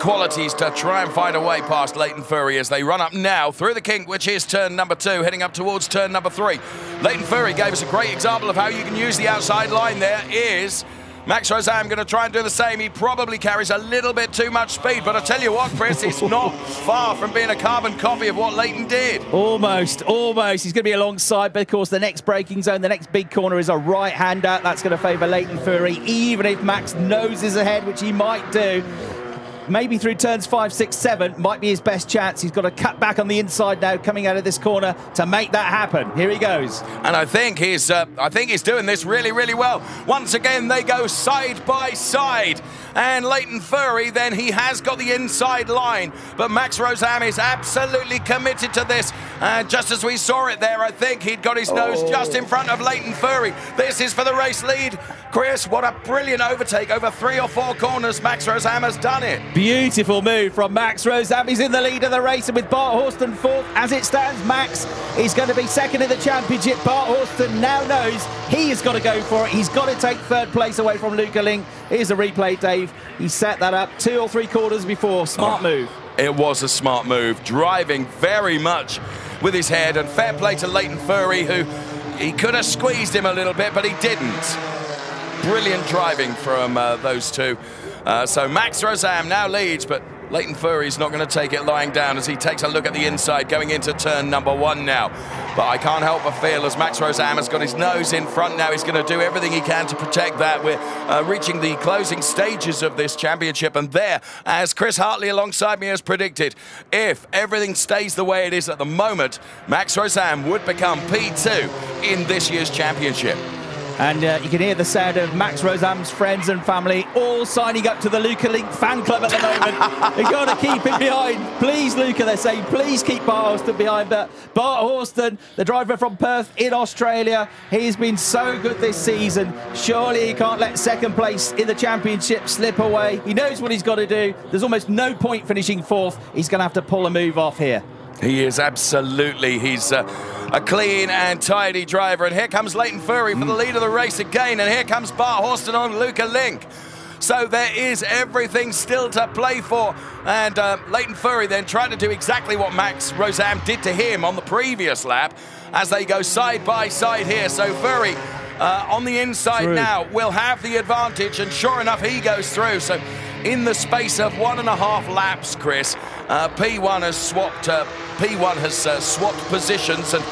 qualities to try and find a way past Leighton Furry as they run up now through the kink, which is turn number 2, heading up towards turn number 3. Leighton Furry gave us a great example of how you can use the outside line there. Is Max Rosam going to try and do the same? He probably carries a little bit too much speed, but I tell you what, Chris, it's not far from being a carbon copy of what Leighton did. Almost. He's going to be alongside, but of course the next braking zone, the next big corner is a right-hander. That's going to favour Leighton Furry, even if Max noses ahead, which he might do. maybe through turns 5, 6, 7, might be his best chance. He's got to cut back on the inside now, coming out of this corner to make that happen. Here he goes. And I think he's doing this really, really well. Once again, they go side by side. And Leighton Furry, then he has got the inside line. But Max Rosam is absolutely committed to this. And just as we saw it there, I think he'd got his nose just in front of Leighton Furry. This is for the race lead. Chris, what a brilliant overtake. Over 3 or 4 corners, Max Rosam has done it. Beautiful move from Max Rosam. He's in the lead of the race, and with Bart Horston fourth. As it stands, Max is going to be second in the championship. Bart Horston now knows he has got to go for it. He's got to take third place away from Luca Link. Here's a replay, Dave. He set that up 2 or 3 quarters before. Smart move. It was a smart move, driving very much with his head, and fair play to Leighton Furry, who he could have squeezed him a little bit, but he didn't. Brilliant driving from those two. So Max Rosam now leads, but Leighton Furry's not going to take it lying down as he takes a look at the inside going into turn number 1 now. But I can't help but feel as Max Rosam has got his nose in front now, he's going to do everything he can to protect that. We're reaching the closing stages of this championship, and there, as Chris Hartley alongside me has predicted, if everything stays the way it is at the moment, Max Rosam would become P2 in this year's championship. And you can hear the sound of Max Rosam's friends and family all signing up to the Luca Link fan club at the moment. They've got to keep him behind. Please, Luca, they're saying, please keep Bart Horston behind. But Bart Horston, the driver from Perth in Australia, he's been so good this season. Surely he can't let second place in the championship slip away. He knows what he's got to do. There's almost no point finishing fourth. He's going to have to pull a move off here. He is absolutely. He's a clean and tidy driver. And here comes Leighton Furry for the lead of the race again. And here comes Bart Horston on Luca Link. So there is everything still to play for. And Leighton Furry then trying to do exactly what Max Rosam did to him on the previous lap as they go side by side here. So Furry on the inside now will have the advantage. And sure enough, he goes through. So in the space of 1.5 laps, Chris, P1 has swapped positions, and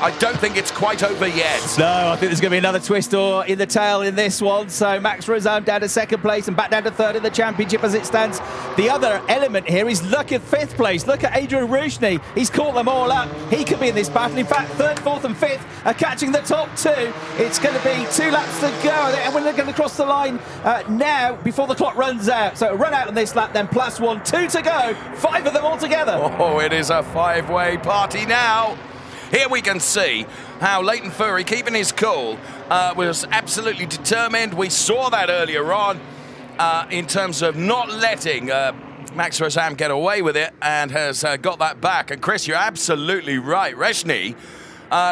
I don't think it's quite over yet. No, I think there's going to be another twist or in the tail in this one. So Max Rosam down to second place and back down to third in the championship as it stands. The other element here is look at fifth place. Look at Adrian Roushny. He's caught them all up. He could be in this battle. In fact, third, fourth and fifth are catching the top 2. It's going to be 2 laps to go, and we're going to cross the line now before the clock runs out. So run out on this lap, then +1, 2 to go. 5 of them all together. Oh, it is a 5-way party now. Here we can see how Leighton Furry, keeping his cool, was absolutely determined. We saw that earlier on in terms of not letting Max Rosam get away with it, and has got that back. And Chris, you're absolutely right. Roushny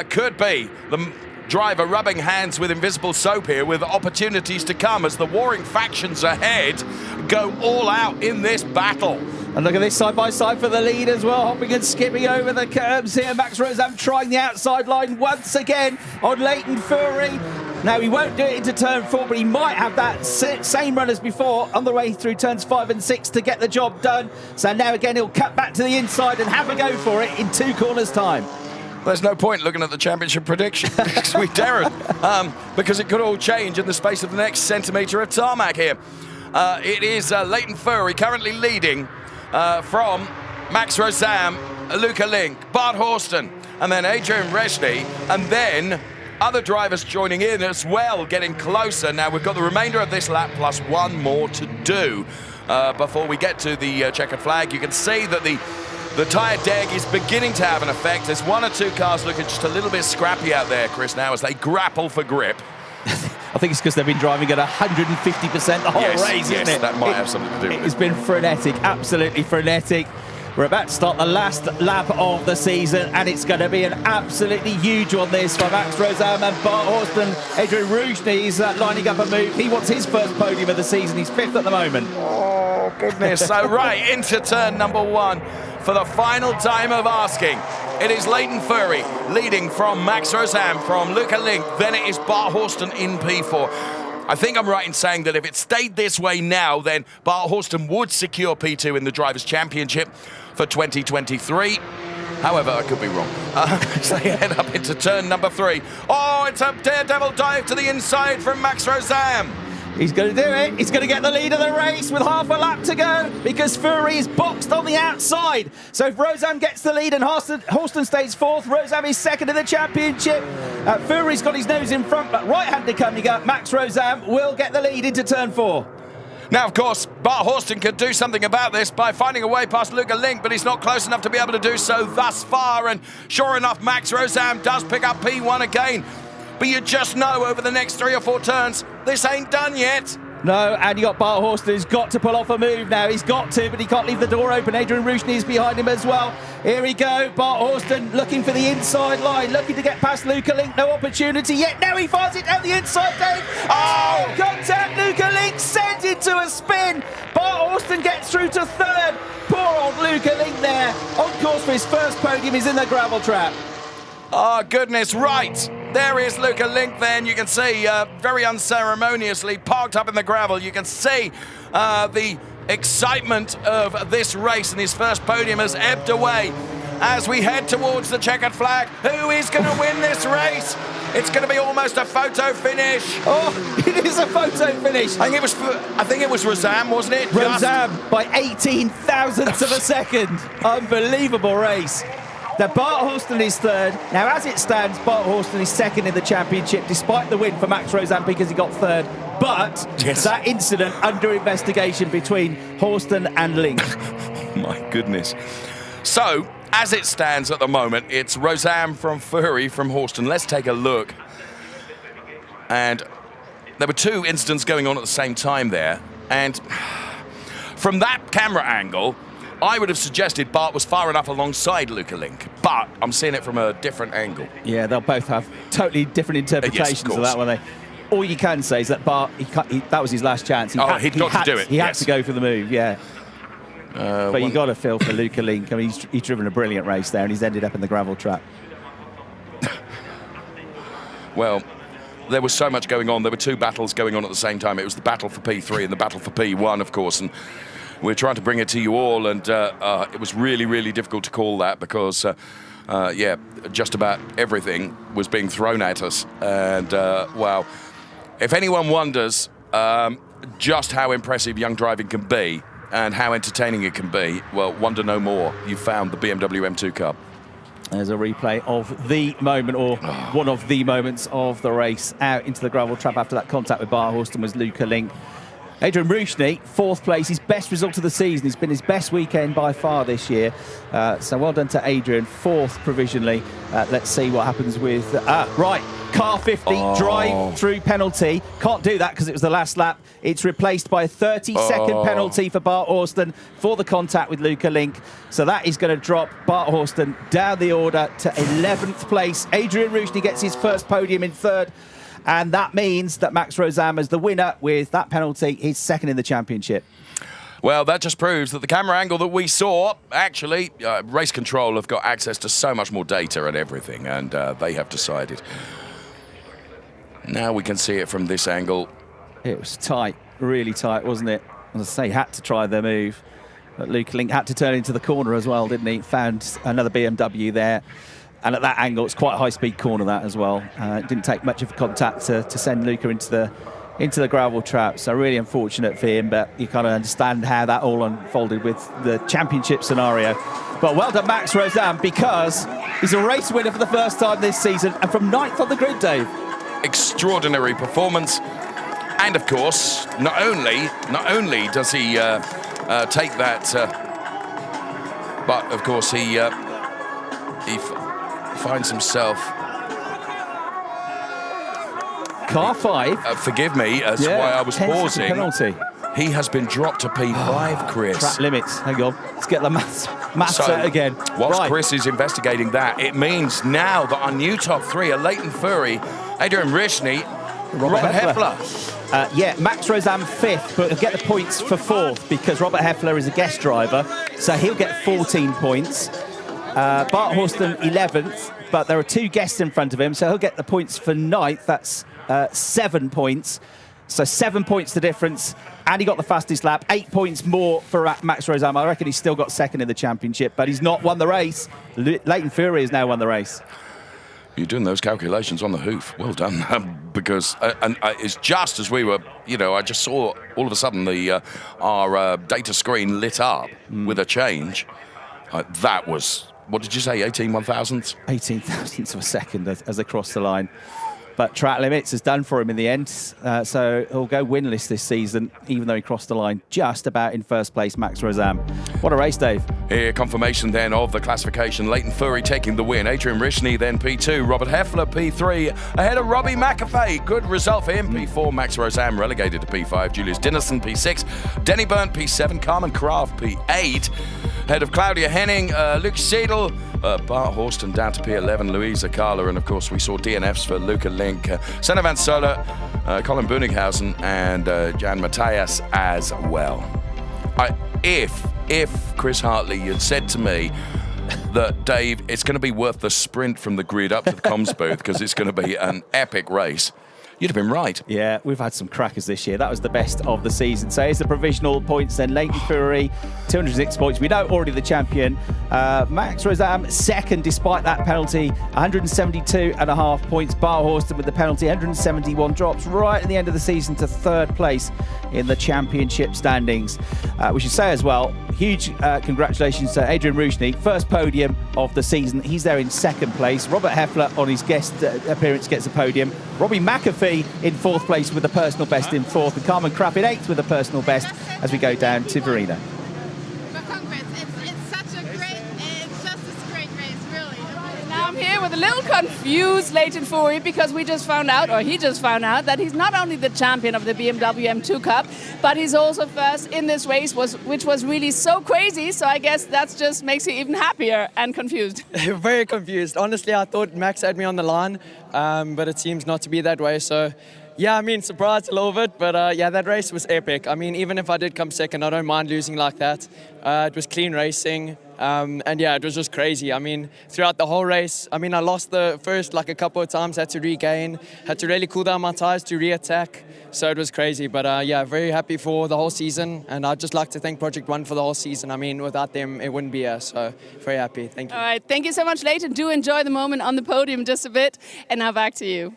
could be the driver rubbing hands with invisible soap here, with opportunities to come as the warring factions ahead go all out in this battle. And look at this side by side for the lead as well, hopping and skipping over the curbs here. Max Rosam trying the outside line once again on Leighton Furry. Now, he won't do it into turn 4, but he might have that same run as before on the way through turns 5 and 6 to get the job done. So now again, he'll cut back to the inside and have a go for it in 2 corners' time. There's no point looking at the championship prediction because we daren't, because it could all change in the space of the next centimetre of tarmac here. It is Leighton Furry currently leading from Max Rosam, Luca Link, Bart Horston, and then Adrian Roushny, and then other drivers joining in as well, getting closer. Now we've got the remainder of this lap plus 1 more to do before we get to the checkered flag. You can see that the tyre deg is beginning to have an effect. There's 1 or 2 cars looking just a little bit scrappy out there, Chris, now as they grapple for grip. I think it's because they've been driving at 150% the whole race, isn't it? That might have something to do with it. It's been frenetic, absolutely frenetic. We're about to start the last lap of the season, and it's going to be an absolutely huge one, this, for Max Rosam and Bart Horston. Adrian Roushny is lining up a move. He wants his first podium of the season. He's 5th at the moment. Oh, goodness. So, right, into turn number 1 for the final time of asking. It is Leighton Furry leading from Max Rosam, from Luca Link. Then it is Bart Horston in P4. I think I'm right in saying that if it stayed this way now, then Bart Horston would secure P2 in the Drivers' Championship for 2023. However, I could be wrong. So they head up into turn number 3. Oh, it's a daredevil dive to the inside from Max Rosam. He's going to do it. He's going to get the lead of the race with half a lap to go because Fury is boxed on the outside. So if Rosam gets the lead and Horston stays fourth, Rosam is second in the championship. Fury's got his nose in front, but right-hander coming up, Max Rosam will get the lead into turn 4. Now, of course, Bart Horston could do something about this by finding a way past Luca Link, but he's not close enough to be able to do so thus far. And sure enough, Max Rosam does pick up P1 again. But you just know over the next 3 or 4 turns, this ain't done yet. No, and you got Bart Horston who's got to pull off a move now. He's got to, but he can't leave the door open. Adrian Rushni is behind him as well. Here we go. Bart Horston looking for the inside line, looking to get past Luca Link. No opportunity yet. Now he fires it down the inside, Dave. Oh, contact. Luca Link sent into a spin. Bart Horston gets through to third. Poor old Luca Link there. On course for his first podium. He's in the gravel trap. Oh, goodness, right. There is Luca Link then. You can see very unceremoniously parked up in the gravel. You can see the excitement of this race and his first podium has ebbed away as we head towards the checkered flag. Who is going to win this race? It's going to be almost a photo finish. Oh, it is a photo finish. I think it was Rosam, wasn't it? Rosam by 18 thousandths of a second. Unbelievable race. The Bart Horston is third. Now, as it stands, Bart Horston is second in the championship, despite the win for Max Rosam because he got third. But yes, that incident under investigation between Horston and Link. My goodness. So, as it stands at the moment, it's Rosam from Fury from Horston. Let's take a look. And there were 2 incidents going on at the same time there. And from that camera angle, I would have suggested Bart was far enough alongside Luca Link, but I'm seeing it from a different angle. Yeah, they'll both have totally different interpretations of that, won't they? All you can say is that Bart, that was his last chance. He'd got to do it. He had to go for the move, yeah. But you got to feel for Luca Link. I mean, he's driven a brilliant race there, and he's ended up in the gravel trap. Well, there was so much going on. There were 2 battles going on at the same time. It was the battle for P3 and the battle for P1, of course, and we're trying to bring it to you all, and it was really, really difficult to call that because, yeah, just about everything was being thrown at us. And, wow, if anyone wonders just how impressive young driving can be and how entertaining it can be, well, wonder no more. You found the BMW M2 Cup. There's a replay of the moment, or one of the moments of the race. Out into the gravel trap after that contact with Bart Horston was Luca Link. Adrian Rushni, 4th place, his best result of the season. It's been his best weekend by far this year. So well done to Adrian, 4th provisionally. Let's see what happens with... right, car 50, drive-through penalty. Can't do that because it was the last lap. It's replaced by a 30-second penalty for Bart Horston for the contact with Luca Link. So that is going to drop Bart Horston down the order to 11th place. Adrian Rushni gets his first podium in 3rd. And that means that Max Rosam is the winner with that penalty. He's second in the championship. Well, that just proves that the camera angle that we saw, actually, Race Control have got access to so much more data and everything, and they have decided. Now we can see it from this angle. It was tight, really tight, wasn't it? As I say, had to try the move. But Luca Link had to turn into the corner as well, didn't he? Found another BMW there. And at that angle, it's quite a high-speed corner, that as well. It didn't take much of a contact to send Luca into the gravel trap. So really unfortunate for him, but you kind of understand how that all unfolded with the championship scenario. But well done, Max Rosam, because he's a race winner for the first time this season, and from 9th on the grid, Dave. Extraordinary performance. And of course, not only does he take that, but of course he finds himself. Car 5. Forgive me, that's why I was pausing. Penalty. He has been dropped to P5, Chris. Track limits. Hang on. Let's get the maths out again. Whilst Chris is investigating that, it means now that our new top 3 are Leighton Fury, Adrian Rushni, Robert Heffler. Yeah, Max Rosam 5th, but he'll get the points for 4th because Robert Heffler is a guest driver, so he'll get 14 points. Bart Horston 11th, but there are 2 guests in front of him, so he'll get the points for 9th. That's 7 points. So 7 points the difference, and he got the fastest lap. 8 points more for Max Rosam. I reckon he's still got second in the championship, but he's not won the race. Leighton Fury has now won the race. You're doing those calculations on the hoof. Well done. Because it's just as we were, I just saw all of a sudden our data screen lit up with a change. That was, what did you say, 18 one-thousandths? 18 thousandths of a second as they crossed the line. But Track Limits has done for him in the end, so he'll go winless this season, even though he crossed the line just about in first place, Max Rozam. What a race, Dave. Here, confirmation then of the classification. Leighton Furry taking the win. Adrian Rishney then P2. Robert Heffler P3 ahead of Robbie McAfee. Good result for him. P4. Max Rozam relegated to P5. Julius Dinnerson P6. Denny Burnt P7. Carmen Kraft P8. Ahead of Claudia Henning, Luke Seidel, Bart Horston down to P11, Louisa Carla, and of course we saw DNFs for Luca Link, Senna Van Sola, Colin Bunighausen, and Jan Matthias as well. If Chris Hartley had said to me that, Dave, it's going to be worth the sprint from the grid up to the comms booth because it's going to be an epic race, you'd have been right. Yeah, we've had some crackers this year. That was the best of the season. So here's the provisional points then. Leighton Fury, 206 points. We know already the champion. Max Rozam, second despite that penalty, 172.5 points. Bar Horston with the penalty, 171 drops right at the end of the season to third place in the championship standings. We should say as well, huge congratulations to Adrian Rushney, first podium of the season. He's there in second place. Robert Heffler on his guest appearance gets a podium. Robbie McAfee in fourth place with a personal best in fourth, and Carmen Kraft in eighth with a personal best as we go down to Verena. Now I'm here with a little confused Leighton Fury because he just found out that he's not only the champion of the BMW M2 Cup, but he's also first in this race, which was really so crazy. So I guess that just makes you even happier and confused. Very confused. Honestly, I thought Max had me on the line, but it seems not to be that way. So yeah, I mean, surprised a little bit, but yeah, that race was epic. I mean, even if I did come second, I don't mind losing like that. It was clean racing. And yeah, it was just crazy. I mean, throughout the whole race, I mean, I lost the first like a couple of times, had to regain, had to really cool down my tires to re-attack. So it was crazy. But yeah, very happy for the whole season. And I'd just like to thank Project One for the whole season. I mean, without them, it wouldn't be here. So very happy. Thank you. All right. Thank you so much, Leighton. Do enjoy the moment on the podium just a bit. And now back to you.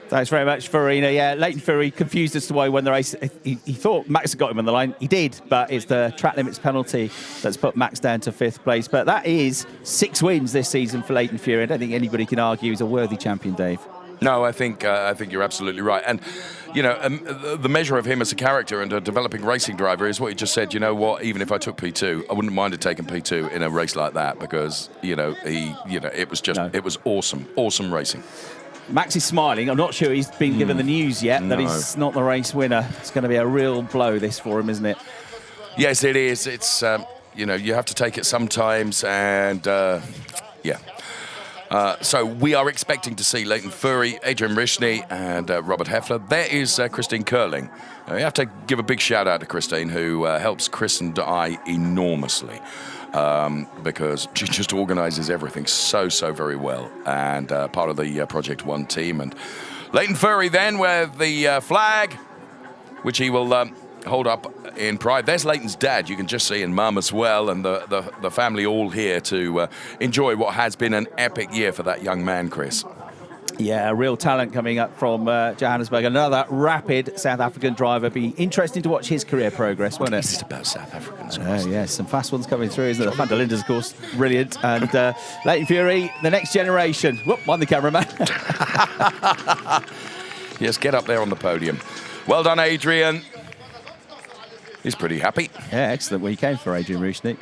Thanks very much, Verena. Yeah, Leighton Fury confused as to why he won the race. He thought Max had got him on the line. He did, but it's the track limits penalty that's put Max down to fifth place. But that is 6 wins this season for Leighton Fury. I don't think anybody can argue he's a worthy champion, Dave. No, I think you're absolutely right. And, the measure of him as a character and a developing racing driver is what you just said. You know what? Even if I took P2, I wouldn't mind taking P2 in a race like that because, it was just, It was awesome racing. Max is smiling. I'm not sure he's been given the news yet that he's not the race winner. It's going to be a real blow, this, for him, isn't it? Yes, it is. It's, you have to take it sometimes, and, yeah. So we are expecting to see Leighton Fury, Adrian Rishney, and Robert Heffler. There is Christine Curling. We have to give a big shout out to Christine, who helps Chris and I enormously. Because she just organises everything so very well, and part of the Project One team. And Leighton Fury then with the flag, which he will hold up in pride. There's Leighton's dad, you can just see, and mum as well, and the family all here to enjoy what has been an epic year for that young man, Chris. Yeah, a real talent coming up from Johannesburg. Another rapid South African driver. Be interesting to watch his career progress, won't it? This is about South Africans. Yeah, some fast ones coming through, isn't it? The Van der Lindes, of course, brilliant. And Leighton Fury, the next generation. Whoop, won the cameraman. Yes, get up there on the podium. Well done, Adrian. He's pretty happy. Yeah, excellent weekend for Adrian Rushney.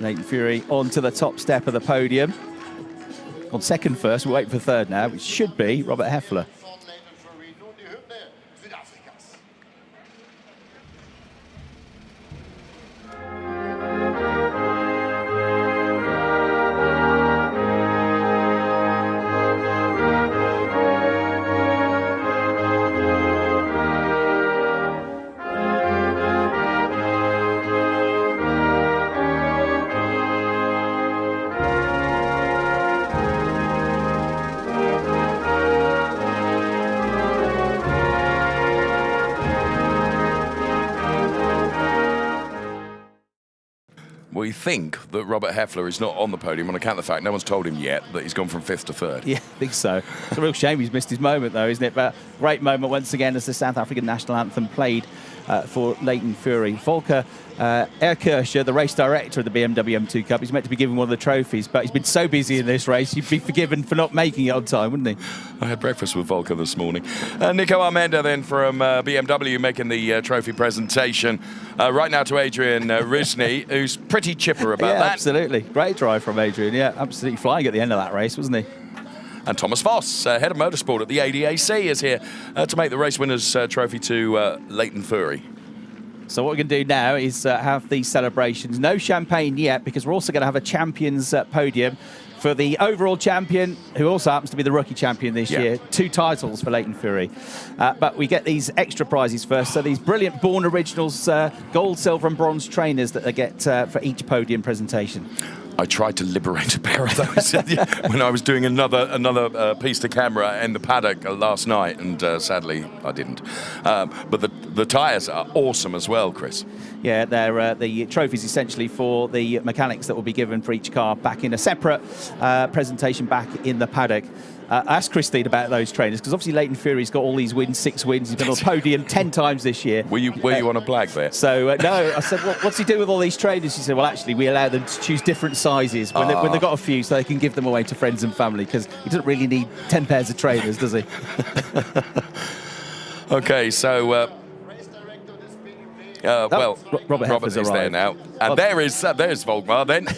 Leighton Fury on to the top step of the podium. On second first, we're waiting for third now, which should be Robert Heffler. we think that Robert Heffler is not on the podium on account of the fact no one's told him yet that he's gone from 5th to 3rd. Yeah, I think so. It's a real shame he's missed his moment, though, isn't it? But great moment once again as the South African national anthem played for Leighton Fury. Volker Erkircher, the race director of the BMW M2 Cup, he's meant to be given one of the trophies, but he's been so busy in this race, he'd be forgiven for not making it on time, wouldn't he? I had breakfast with Volker this morning. Nico Armenda then from BMW making the trophy presentation. Right now to Adrian Rizny, who's pretty chipper about that. Absolutely. Great drive from Adrian, yeah. Absolutely flying at the end of that race, wasn't he? And Thomas Voss, head of motorsport at the ADAC, is here to make the race winners trophy to Leighton Fury. So what we're going to do now is have these celebrations. No champagne yet, because we're also going to have a champions podium for the overall champion, who also happens to be the rookie champion this year. 2 titles for Leighton Fury. But we get these extra prizes first. So these brilliant Born Originals gold, silver and bronze trainers that they get for each podium presentation. I tried to liberate a pair of those when I was doing another piece to camera in the paddock last night, and sadly I didn't. But the tyres are awesome as well, Chris. Yeah, they're the trophies essentially for the mechanics that will be given for each car back in a separate presentation back in the paddock. I asked Christine about those trainers, because obviously Leighton Fury's got all these wins, 6 wins. He's been on the podium 10 times this year. Were you on a blag there? So, no, I said, what's he doing with all these trainers? She said, well, actually, we allow them to choose different sizes when they've got a few, so they can give them away to friends and family, because he doesn't really need 10 pairs of trainers, does he? Okay, so... Robert is arrived there now. And there's Volkmar then.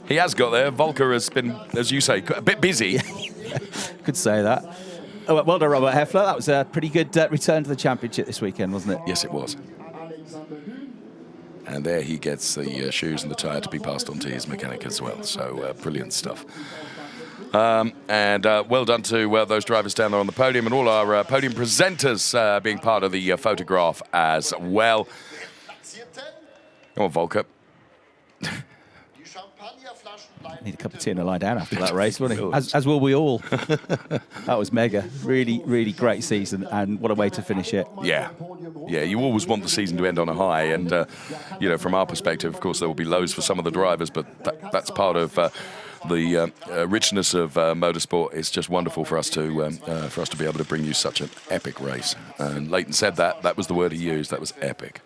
He has got there. Volker has been, as you say, a bit busy. Could say that. Oh, well done, Robert Heffler. That was a pretty good return to the championship this weekend, wasn't it? Yes, it was. And there he gets the shoes and the tyre to be passed on to his mechanic as well. So brilliant stuff. And well done to those drivers down there on the podium, and all our podium presenters being part of the photograph as well. Come on, Volker. Need a cup of tea and a lie down after that race, wouldn't he? As will we all. That was mega. Really, really great season, and what a way to finish it. Yeah, you always want the season to end on a high, and from our perspective, of course, there will be lows for some of the drivers, but that's part of the richness of motorsport. It's just wonderful for us to be able to bring you such an epic race. And Leighton said that was the word he used. That was epic.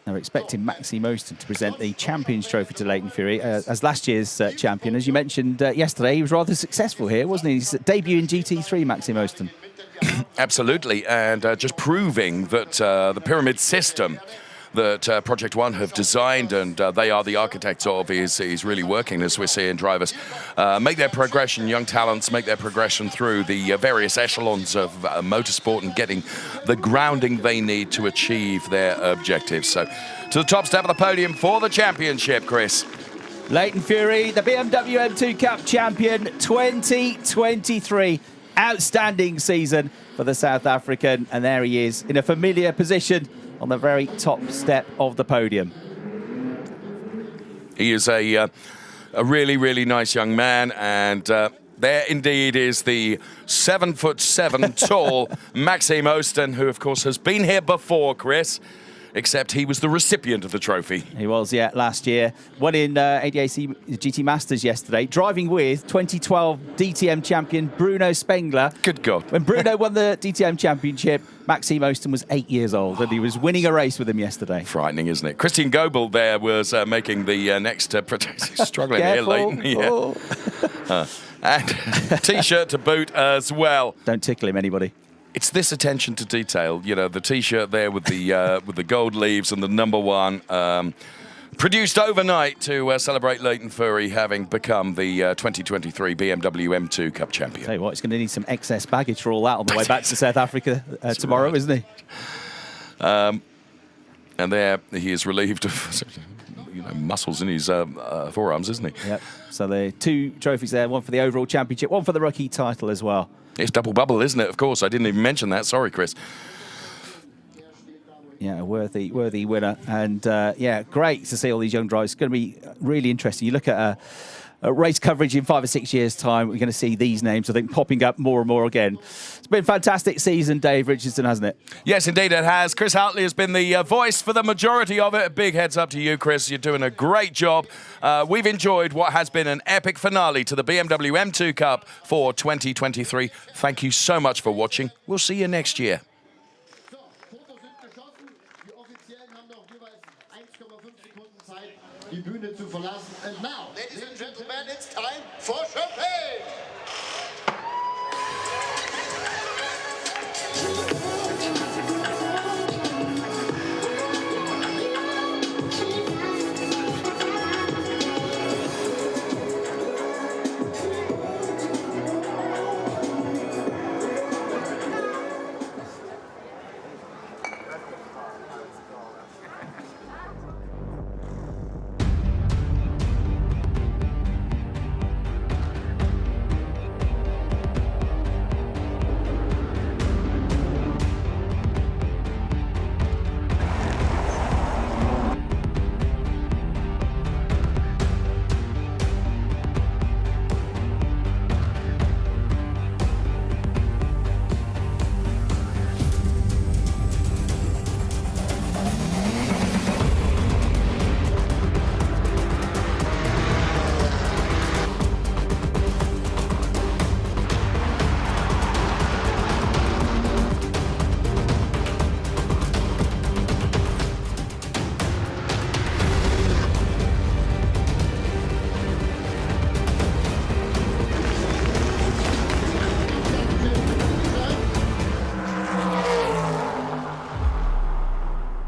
Now we're expecting Maxime Osten to present the Champions Trophy to Leighton Fury as last year's champion. As you mentioned yesterday, he was rather successful here, wasn't he? His debut in GT3, Maxime Osten. Absolutely, and just proving that the pyramid system that Project One have designed, and they are the architects of, is really working as we're seeing drivers make their progression, young talents make their progression through the various echelons of motorsport and getting the grounding they need to achieve their objectives. So to the top step of the podium for the championship, Chris. Leighton Fury, the BMW M2 Cup champion 2023. Outstanding season for the South African, and there he is in a familiar position on the very top step of the podium. He is a really, really nice young man, and there indeed is the 7'7" tall Maxime Osten, who of course has been here before, Chris, except he was the recipient of the trophy. He was, yeah, last year. Won in ADAC GT Masters yesterday, driving with 2012 DTM champion Bruno Spengler. Good God. When Bruno won the DTM championship, Maxime Osten was 8 years old, and he was winning a race with him yesterday. Frightening, isn't it? Christian Goebel there was making the next struggling here, Leighton. Yeah. And T-shirt to boot as well. Don't tickle him, anybody. It's this attention to detail, the T-shirt there with the gold leaves and the number 1, produced overnight to celebrate Leighton Fury having become the 2023 BMW M2 Cup champion. Tell you what, it's going to need some excess baggage for all that on the way back to South Africa tomorrow, right, isn't he? And there he is relieved of muscles in his forearms, isn't he? Yep. So the 2 trophies there, one for the overall championship, one for the rookie title as well. It's double bubble, isn't it? Of course, I didn't even mention that. Sorry, Chris. Yeah, a worthy winner. And, yeah, great to see all these young drivers. It's going to be really interesting. You look at race coverage in 5 or 6 years' time, we're going to see these names, I think, popping up more and more again. It's been a fantastic season, Dave Richardson, hasn't it? Yes, indeed it has. Chris Hartley has been the voice for the majority of it. A big heads up to you, Chris. You're doing a great job. We've enjoyed what has been an epic finale to the BMW M2 Cup for 2023. Thank you so much for watching. We'll see you next year. Die Bühne zu verlassen. And now, ladies and gentlemen, it's time for champagne!